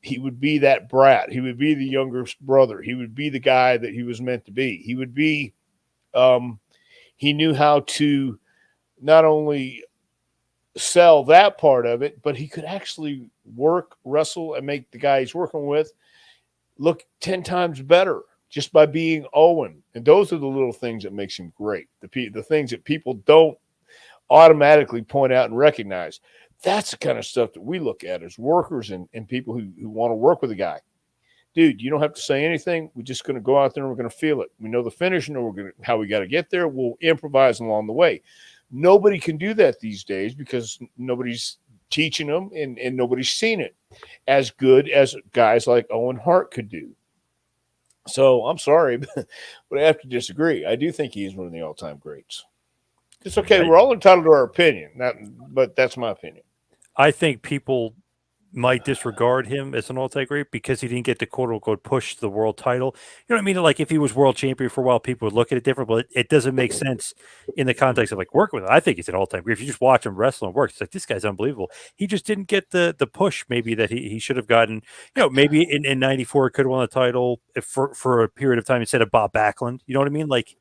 he would be that brat. He would be the younger brother. He would be the guy that he was meant to be. He would be. Um, he knew how to not only sell that part of it, but he could actually work, wrestle, and make the guy he's working with look 10 times better just by being Owen. And those are the little things that makes him great. The things that people don't automatically point out and recognize. That's the kind of stuff that we look at as workers and people who want to work with a guy. Dude, you don't have to say anything. We're just going to go out there and we're going to feel it. We know the finish, and we're going to how we got to get there. We'll improvise along the way. Nobody can do that these days because nobody's teaching them and nobody's seen it as good as guys like Owen Hart could do. So I'm sorry, but I have to disagree. I do think he's one of the all-time greats. It's okay. I, We're all entitled to our opinion, but that's my opinion. I think people might disregard him as an all-time great because he didn't get to quote unquote push the world title. You know what I mean? Like if he was world champion for a while, people would look at it different, but it doesn't make sense in the context of like working with him. I think he's an all-time great. If you just watch him wrestle and work, it's like this guy's unbelievable. He just didn't get the push maybe that he should have gotten. You know, maybe in '94 he could have won the title for a period of time instead of Bob Backlund. You know what I mean? Like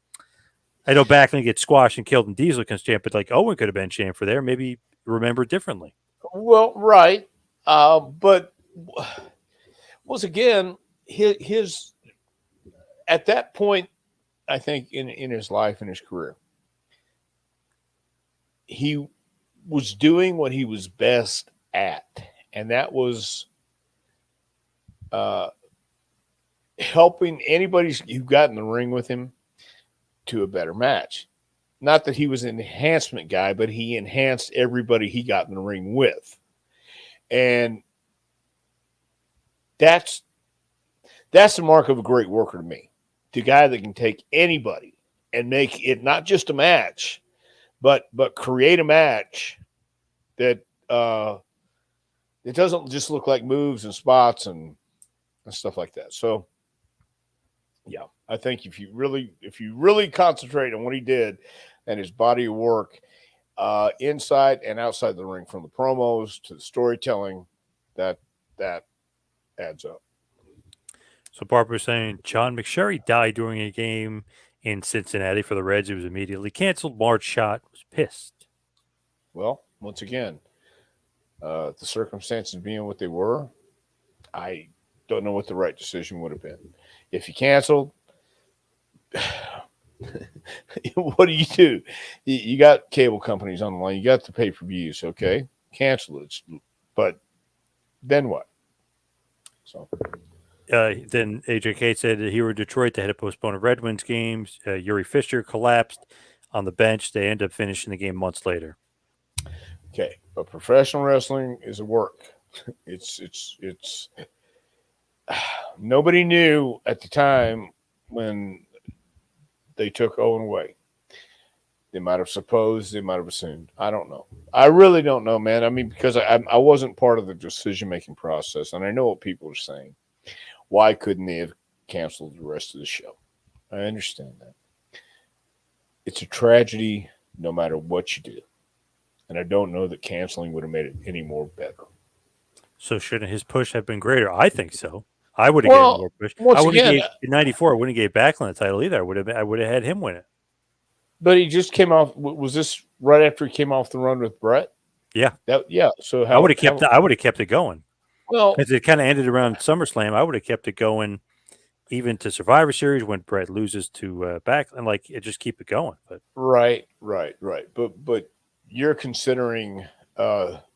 I know Backlund gets squashed and killed and Diesel becomes champ, but like Owen could have been champ for there, maybe remembered differently. Well, right, but once again, his at that point, I think in his life and his career, he was doing what he was best at, and that was uh, helping anybody who got in the ring with him to a better match. Not that he was an enhancement guy, but he enhanced everybody he got in the ring with, and that's that's the mark of a great worker to me. The guy that can take anybody and make it not just a match, but create a match that it doesn't just look like moves and spots and stuff like that. So yeah, I think if you really concentrate on what he did and his body of work, inside and outside the ring, from the promos to the storytelling, that that adds up. So Barbara saying John McSherry died during a game in Cincinnati for the Reds. It was immediately canceled. Marge Shot was pissed. Well, once again, the circumstances being what they were, I don't know what the right decision would have been. If you canceled, what do you do? You got cable companies on the line. You got the pay per views. Okay, cancel it. But then what? So Then AJK said that he were Detroit. They had to postpone a Red Wings games. Yuri Fisher collapsed on the bench. They ended up finishing the game months later. okay, but professional wrestling is a work. It's nobody knew at the time when they took Owen away. They might have supposed, they might have assumed. I don't know. I really don't know, man. I mean, because I wasn't part of the decision making process, and I know what people are saying. Why couldn't they have canceled the rest of the show? I understand that. It's a tragedy no matter what you do. And I don't know that canceling would have made it any more better. So shouldn't his push have been greater? I think so. I would have given Well, more push. I once wouldn't have again, gave in '94. I wouldn't have gave Backlund the title either. I would have had him win it. but he just came off. Was this right after he came off the run with Brett? Yeah, That yeah. So I would how have kept. I would have kept it going well because it kind of ended around SummerSlam. I would have kept it going even to Survivor Series when Brett loses to Backlund. Like it just keep it going. But right. But you're considering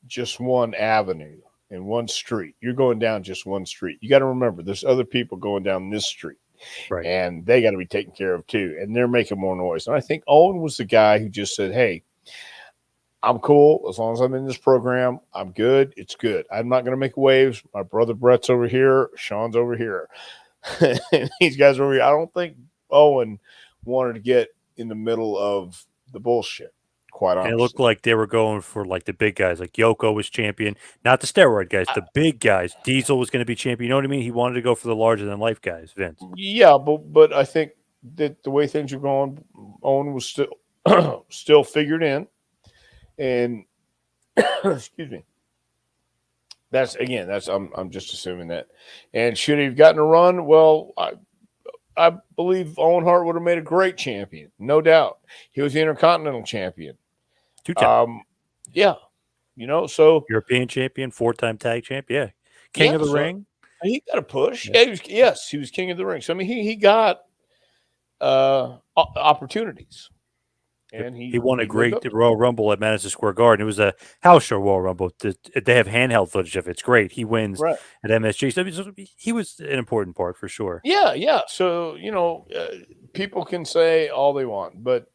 just one avenue and one street. You're going down just one street. You got to remember, there's other people going down this street, right, and they got to be taken care of too, and they're making more noise. And I think Owen was the guy who just said, "Hey, I'm cool as long as I'm in this program. I'm good. It's good. I'm not going to make waves. My brother Brett's over here. Sean's over here. And these guys are over here." I don't think Owen wanted to get in the middle of the bullshit, quite and it looked honestly. like they were going for like the big guys. Like Yoko was champion, not the steroid guys, the big guys. Diesel was going to be champion. You know what I mean? He wanted to go for the larger than life guys. Vince. Yeah, but I think that the way things are going, Owen was still still figured in, and excuse me. That's I'm just assuming that. And should he have gotten a run? Well, I believe Owen Hart would have made a great champion, no doubt. He was the Intercontinental Champion. Two-time Um, yeah, so European champion, four-time tag champ. Yeah, king yeah, of the so ring. he got a push. Yeah. Yeah, he was King of the Ring. So I mean, he got opportunities, Yep. and He won a he lived great up to Royal Rumble at Madison Square Garden. It was a house show Royal Rumble. They have handheld footage of it. It's great. He it. wins Right. at MSG. So he was an important part for sure. Yeah. So people can say all they want, but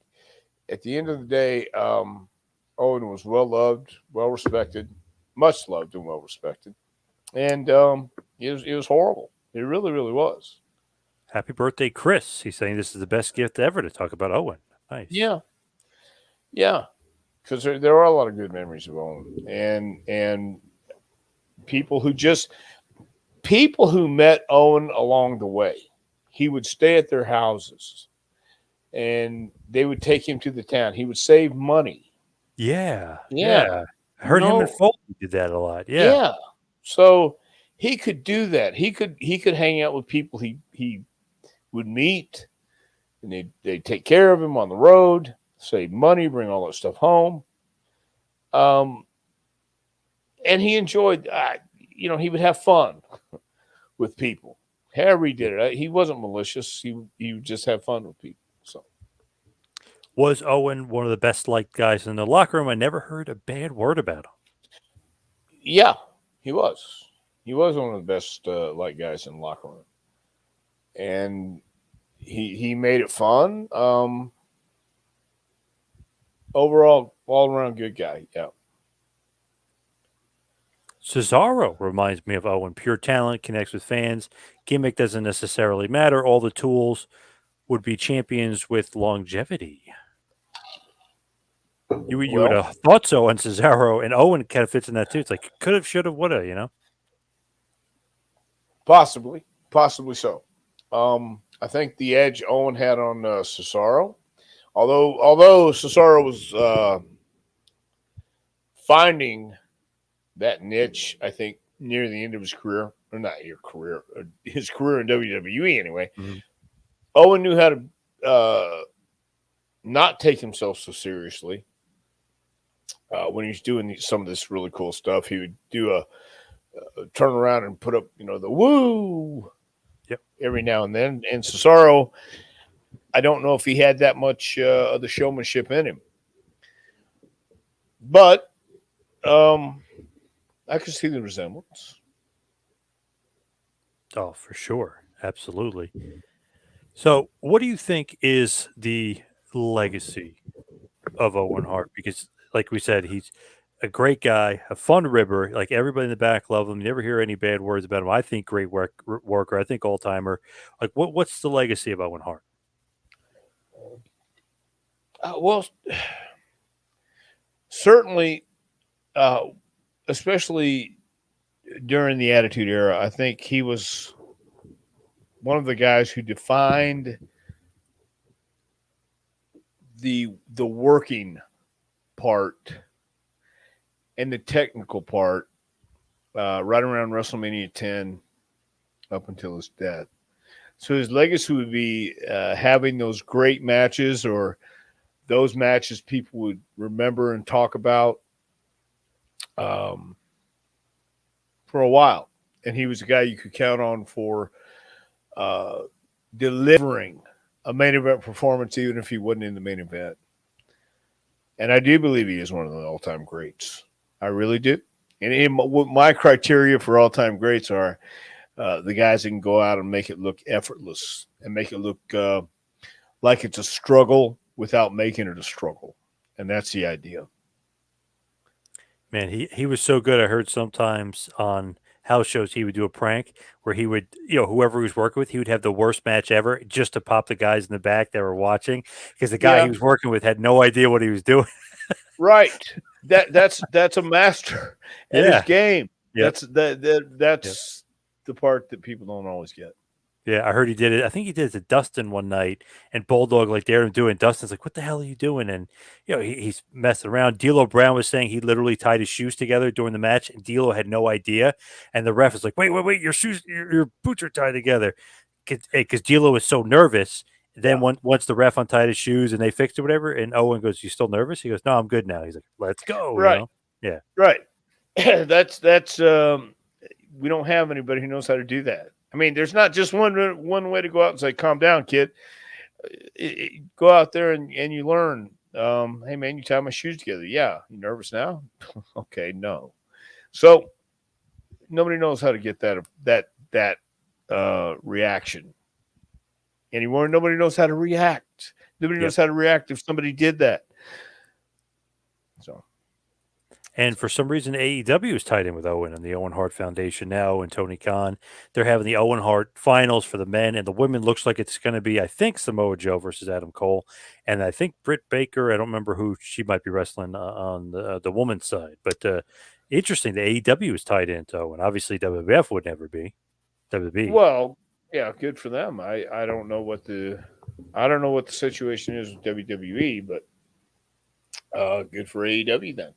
at the end of the day, Owen was well loved, well respected, much loved and well respected, and it was horrible. It really, really was. Happy birthday, Chris. He's saying this is the best gift ever to talk about Owen. Nice. Yeah, yeah, because there are a lot of good memories of Owen, and people who met Owen along the way. He would stay at their houses, and they would take him to the town. He would save money. Yeah, Yeah, yeah. I you heard him and know, Foley did that a lot. Yeah. yeah. So he could do that. He could hang out with people he would meet, and they'd take care of him on the road, save money, bring all that stuff home. Um, and he enjoyed. He would have fun with people. However he did it, he wasn't malicious. He would just have fun with people. So Was Owen one of the best liked guys in the locker room? I never heard a bad word about him. yeah, he was. He was one of the best light guys in the locker room, and he made it fun. Overall, all around good guy. Yeah. Cesaro reminds me of Owen. Pure talent, connects with fans. Gimmick doesn't necessarily matter. All the tools would be champions with longevity. You would Well, have thought so on Cesaro, and Owen kind of fits in that too. It's like could have, should have, would have. You know. possibly so. I think the edge Owen had on Cesaro, although Cesaro was finding that niche, I think near the end of his career, or not your career, his career in WWE anyway. Mhm. Owen knew how to not take himself so seriously. When he was doing some of this really cool stuff, he would do a turn around and put up, the woo Yep. every now and then. And Cesaro, I don't know if he had that much of the showmanship in him, but I could see the resemblance. Oh, for sure, absolutely. So, what do you think is the legacy of Owen Hart? Because, like we said, he's a great guy, a fun ribber. Like everybody in the back love him. You never hear any bad words about him. I think great worker. I think all timer. Like, what's the legacy of Owen Hart? Well, certainly, uh, especially during the Attitude Era, I think he was one of the guys who defined the working part and the technical part right around WrestleMania 10 up until his death. So his legacy would be having those great matches, or those matches people would remember and talk about um, for a while. And he was a guy you could count on for uh, delivering a main event performance, even if he wasn't in the main event. And I do believe he is one of the all time greats. I really do. And what my criteria for all time greats are the guys that can go out and make it look effortless and make it look like it's a struggle without making it a struggle. And that's the idea. Man, he was so good. I heard sometimes on house shows he would do a prank where he would, whoever he was working with, he would have the worst match ever just to pop the guys in the back that were watching because the guy he Yeah, was working with had no idea what he was doing. right. That's a master at his Yeah. game. Yep. Yep. That's the part that people don't always get. Yeah, I heard he did it. I think he did it to Dustin one night, and Bulldog like dared him do it. And Dustin's like, "What the hell are you doing?" And he's messing around. D'Lo Brown was saying he literally tied his shoes together during the match, and D'Lo had no idea. And the ref is like, "Wait, your shoes, your boots are tied together," because D'Lo was so nervous. Then Yeah. once the ref untied his shoes and they fixed it, whatever, and Owen goes, "You still nervous?" He goes, "No, I'm good now." He's like, "Let's go," Right. Yeah, Right. That's we don't have anybody who knows how to do that. I mean, there's not just one way to go out and say, "Calm down, kid." Go out there and you learn. Hey man, you tie my shoes together. Yeah, you nervous now? Okay, no. So nobody knows how to get that reaction anymore. Nobody knows how to react. Nobody yep. knows how to react if somebody did that. So And for some reason, AEW is tied in with Owen and the Owen Hart Foundation now, and Tony Khan. They're having the Owen Hart finals for the men, and the women looks like it's going to be, I think, Samoa Joe versus Adam Cole, and I think Britt Baker. I don't remember who she might be wrestling on the woman's side, but interesting. The AEW is tied into Owen. Obviously, WWF would never be WB. well, yeah, good for them. I don't know what the situation is with WWE, but good for AEW then.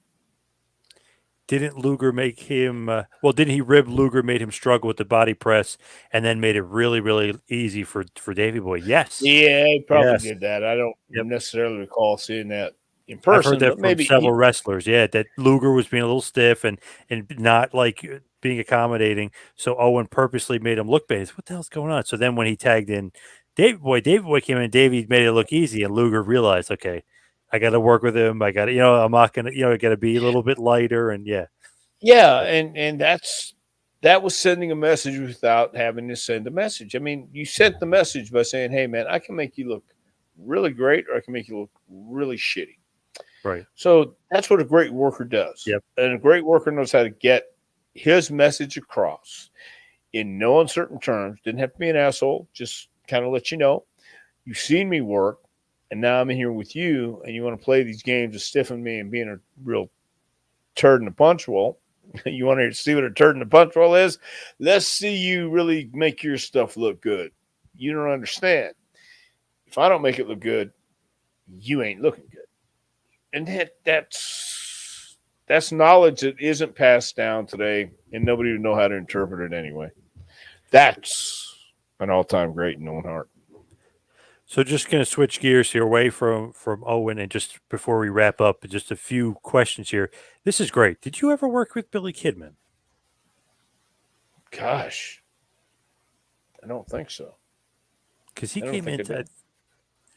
Didn't Luger make him? Didn't he rib Luger? Made him struggle with the body press, and then made it really, really easy for Davy Boy. Yes, Yeah, he probably yes. did that. I don't Yep. necessarily recall seeing that in I've heard person, that but from maybe several wrestlers. Yeah, that Luger was being a little stiff and not like being accommodating. So Owen purposely made him look bad. He said, what the hell's going on? So then when he tagged in David Boy came in. Davey made it look easy, and Luger realized, okay, I got to work with him. I got to, I'm not gonna, I got to be a little bit lighter. And yeah, yeah, and that was sending a message without having to send a message. I mean, you sent the message by saying, "Hey, man, I can make you look really great, or I can make you look really shitty." right. So that's what a great worker does, Yep. and a great worker knows how to get his message across in no uncertain terms. Didn't have to be an asshole. Just kind of let you know you've seen me work, and now I'm in here with you, and you want to play these games of stiffing me and being a real turd in the punch bowl. You want to see what a turd in the punch bowl is? Let's see you really make your stuff look good. You don't understand. If I don't make it look good, you ain't looking good. And that's knowledge that isn't passed down today, and nobody would know how to interpret it anyway. That's an all-time great in Owen Hart. So just going to switch gears here away from Owen, and just before we wrap up, just a few questions here. This is great. Did you ever work with Billy Kidman? Gosh, I don't think so. Because he I don't came think I into, did.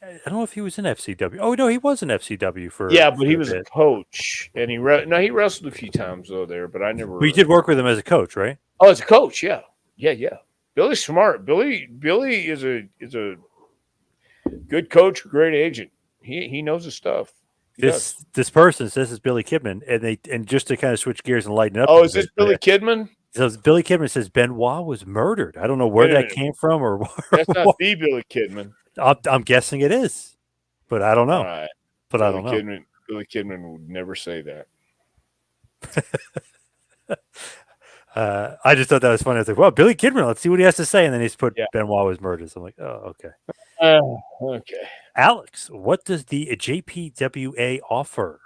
I don't know if he was in FCW. Oh no, he was in FCW Yeah, but for he a was a bit. coach, and he wrestled a few times though there, but I But you never. did work with him as a coach, right? Oh, as a coach, yeah, yeah. Billy's smart. Billy is a good coach, great agent. He knows his stuff. He does. This person says it's Billy Kidman, and just to kind of switch gears and lighten it up a Oh, is this bit. Billy Kidman? So Billy Kidman says Benoit was murdered. I don't know where Wait a that minute. came from or That's not what. the Billy Kidman. I'm guessing it is, but I don't All know. right. But I don't know. Billy Kidman would never say that. I just thought that was funny. I was like, well, Billy Kidman, let's see what he has to say. And then he's put Yeah. Benoit was murdered. So I'm like, oh, okay. Okay. Alex, what does the JPWA offer?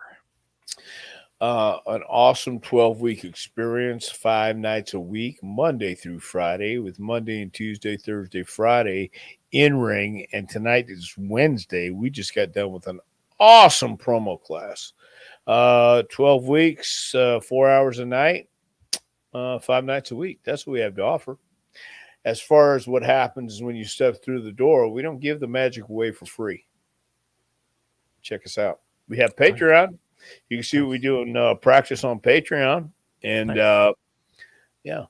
An awesome 12-week experience, 5 nights a week, Monday through Friday, with Monday and Tuesday, Thursday, Friday in ring. And tonight is Wednesday. We just got done with an awesome promo class. 12 weeks, 4 hours a night, 5 nights a week. That's what we have to offer. As far as what happens when you step through the door, we don't give the magic away for free. Check us out. We have Nice. Patreon. You can see what we Nice. do in practice on Patreon. And Nice. yeah,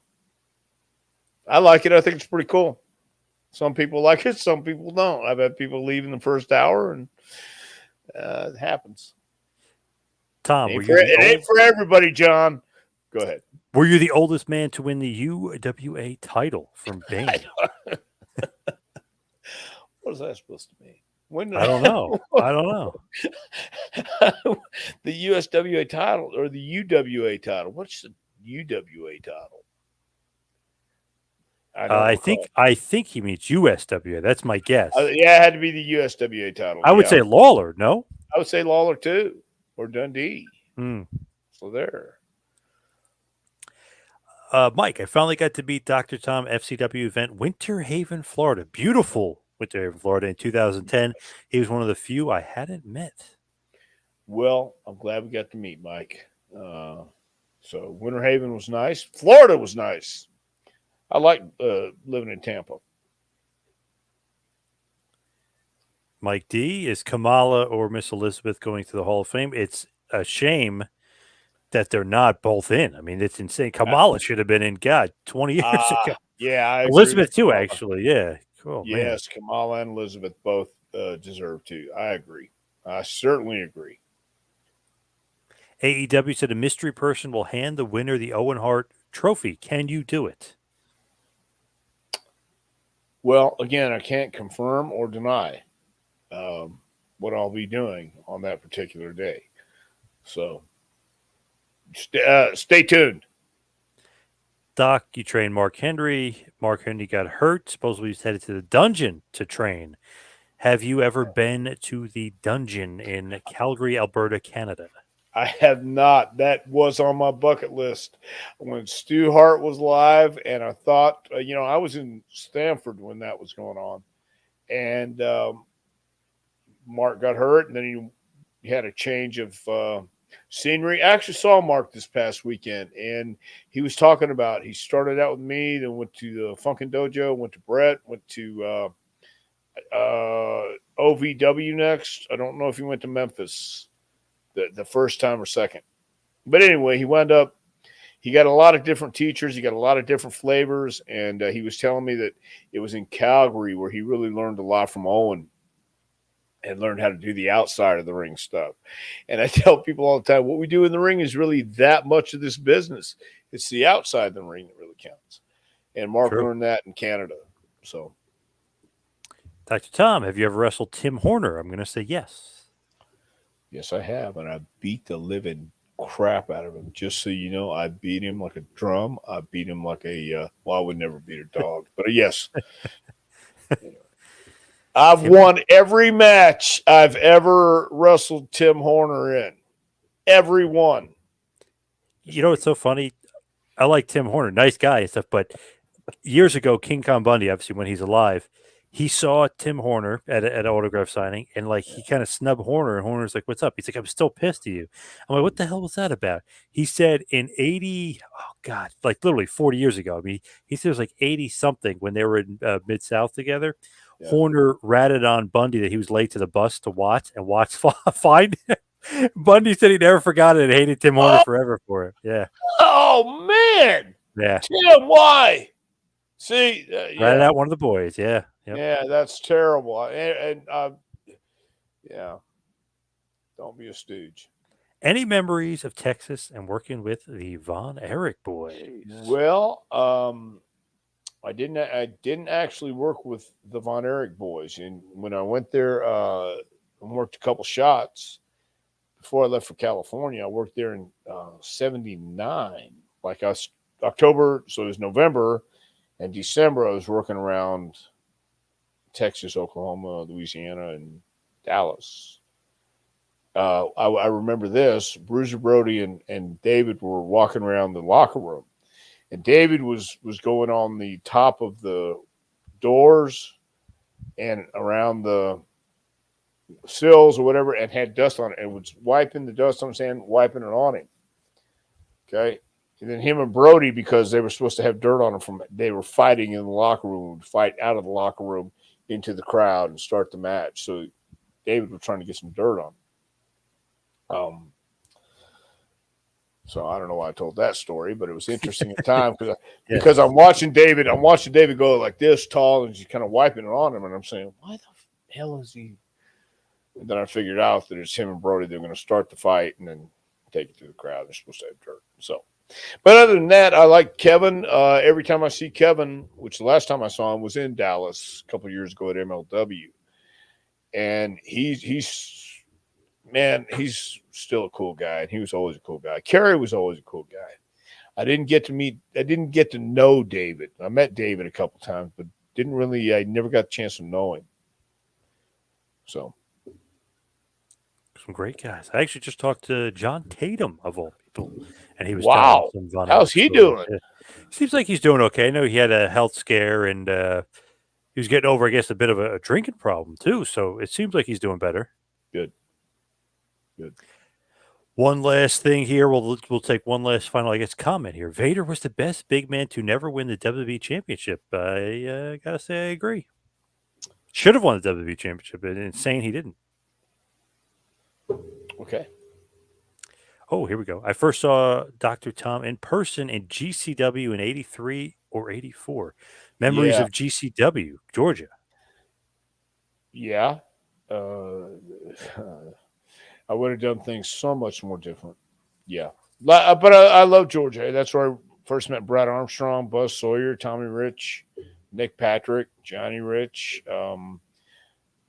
I like it. I think it's pretty cool. Some people like it, some people don't. I've had people leave in the first hour, and it happens. Tom, It ain't for everybody, John. Go ahead. were you the oldest man to win the UWA title from Bane? What is that supposed to mean? When I don't know. I don't know. the USWA title or the UWA title? What's the UWA title? I don't recall. I think he means USWA. That's my guess. Yeah, it had to be the USWA title. I would Yeah, say Lawler. No. I would say Lawler too, or Dundee. Hmm. So there. Mike, I finally got to meet Dr. Tom FCW event Winter Haven, Florida. Beautiful Winter Haven, Florida in 2010. He was one of the few I hadn't met. Well, I'm glad we got to meet Mike. So Winter Haven was nice. Florida was nice. I like living in Tampa. Mike D, is Kamala or Miss Elizabeth going to the Hall of Fame? It's a shame that they're not both in. I mean, it's insane. Kamala should have been in, God, 20 years ago. Yeah, I agree Elizabeth, with too, Kamala. actually. Yeah. Cool, man. Yes, Kamala and Elizabeth both deserve to. I agree. I certainly agree. AEW said a mystery person will hand the winner the Owen Hart trophy. Can you do it? Well, again, I can't confirm or deny what I'll be doing on that particular day. So stay tuned. Doc, you trained Mark Henry. Mark Henry got hurt. Supposedly he's headed to the dungeon to train. Have you ever been to the dungeon in Calgary, Alberta, Canada? I have not. That was on my bucket list when Stu Hart was live, and I thought, I was in Stanford when that was going on, and Mark got hurt, and then he had a change of scenery. I actually saw Mark this past weekend, and he was talking about he started out with me, then went to the Funkin' Dojo, went to Brett, went to OVW next. I don't know if he went to Memphis the first time or second. But anyway, he got a lot of different teachers. He got a lot of different flavors. And he was telling me that it was in Calgary where he really learned a lot from Owen and learned how to do the outside of the ring stuff. And I tell people all the time, what we do in the ring is really that much of this business. It's the outside of the ring that really counts. And Mark learned that in Canada. So, Dr. Tom, have you ever wrestled Tim Horner? I'm going to say yes. Yes, I have, and I beat the living crap out of him. Just so you know, I beat him like a drum. I beat him like I would never beat a dog. But yes, I've won every match I've ever wrestled Tim Horner in. Every one. You know what's so funny? I like Tim Horner, nice guy and stuff, but years ago, King Kong Bundy, obviously when he's alive, he saw Tim Horner at an autograph signing, and he kind of snubbed Horner, and Horner's like, "What's up?" He's like, "I'm still pissed at you." I'm like, "What the hell was that about?" He said in 80, oh God, like literally 40 years ago. I mean, he said it was like 80 something when they were in Mid South together. Yeah. Horner ratted on Bundy that he was late to the bus to Watts, and Watts find him. Bundy said he never forgot it and hated Tim Horner forever for it. Yeah. Oh man. Yeah. Tim, why? See, ratted out one of the boys. Yeah. Yep. Yeah, that's terrible. And yeah, don't be a stooge. Any memories of Texas and working with the Von Erich boys? Well, I didn't actually work with the Von Erich boys, and when I went there, and worked a couple shots before I left for California. I worked there in '79, like October, so it was November and December. I was working around Texas, Oklahoma, Louisiana, and Dallas. I remember this. Bruiser Brody and David were walking around the locker room, and David was going on the top of the doors and around the sills or whatever, and had dust on it, and was wiping the dust on his hand, wiping it on him. Okay. And then him and Brody, because they were supposed to have dirt on them from they were fighting in the locker room, would fight out of the locker room into the crowd and start the match. So David was trying to get some dirt on him. So I don't know why I told that story, but it was interesting at the time because I'm watching David go like this tall, and she's kind of wiping it on him, and I'm saying, why the hell is he? And then I figured out that it's him and Brody. They're going to start the fight and then take it to the crowd. They're supposed to have dirt. So, but other than that, I like Kevin. Every time I see Kevin, which the last time I saw him was in Dallas a couple of years ago at MLW, and he's still a cool guy, and he was always a cool guy. Kerry was always a cool guy. I didn't get to know David. I met David a couple times, but I never got a chance to know him. So. Some great guys. I actually just talked to John Tatum, of all people, and he was Wow. telling some How's he doing? Seems like he's doing okay. I know he had a health scare, and he was getting over, I guess, a bit of a drinking problem, too. So it seems like he's doing better. Good. One last thing here. We'll take one last final, I guess, comment here. Vader was the best big man to never win the WWE Championship. I got to say I agree. Should have won the WWE Championship. It's insane he didn't. Okay. Oh, here we go. I first saw Dr. Tom in person in GCW in 83 or 84. Memories of GCW, Georgia. Yeah. I would have done things so much more different. Yeah. But I love Georgia. That's where I first met Brad Armstrong, Buzz Sawyer, Tommy Rich, Nick Patrick, Johnny Rich.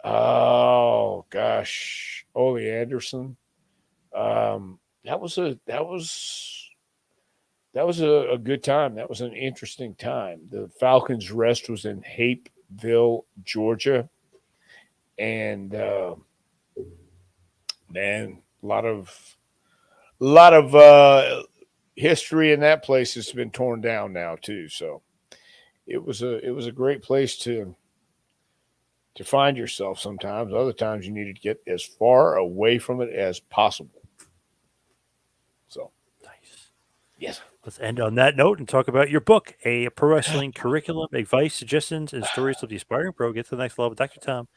Oh gosh, Ole Anderson. That was a good time. That was an interesting time. The Falcons' Rest was in Hapeville, Georgia, and man, a lot of history in that place has been torn down now too. So it was a great place to find yourself sometimes. Other times you need to get as far away from it as possible. So nice. Yes. Let's end on that note and talk about your book, A Pro Wrestling Curriculum, Advice, Suggestions, and Stories of the Aspiring Pro. Get to the next level. Dr. Tom,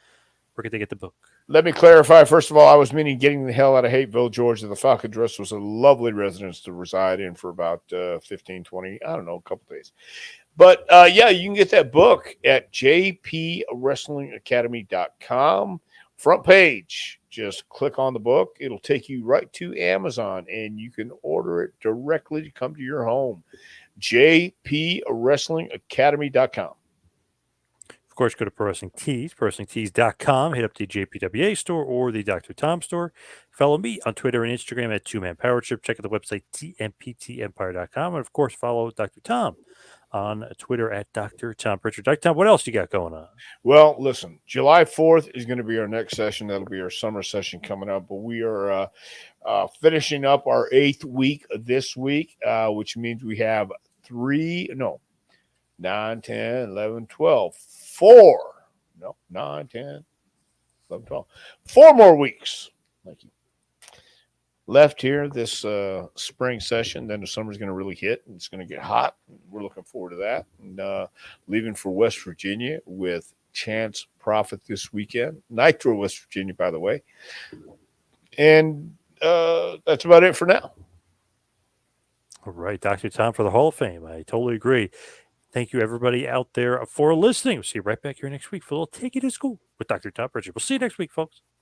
where can they get the book? Let me clarify. First of all, I was meaning getting the hell out of Hapeville, Georgia. The Falcon Rest was a lovely residence to reside in for about 15, 20, I don't know, a couple days. But yeah, you can get that book at jpwrestlingacademy.com. Front page. Just click on the book. It'll take you right to Amazon, and you can order it directly to come to your home. jpwrestlingacademy.com. Of course, go to Pro Wrestling Tees, ProWrestlingTees.com. Hit up the JPWA store or the Dr. Tom store. Follow me on Twitter and Instagram at 2Man Power Trip. Check out the website, tmptempire.com. And, of course, follow Dr. Tom on Twitter at Dr. Tom Pritchard. Dr. Tom, what else you got going on? Well, listen, July 4th is going to be our next session. That'll be our summer session coming up. But we are finishing up our 8th week this week, which means we have 9, 10, 11, 12, 9, 10, 11, 12, 4 more weeks. Thank you. Left here this spring session. Then the summer's going to really hit, and it's going to get hot. We're looking forward to that. And leaving for West Virginia with Chance Profit this weekend. Nitro, West Virginia, by the way. And that's about it for now. All right, Dr. Tom for the Hall of Fame. I totally agree. Thank you, everybody out there, for listening. We'll see you right back here next week for a little Take It to School with Dr. Tom Pritchard. We'll see you next week, folks.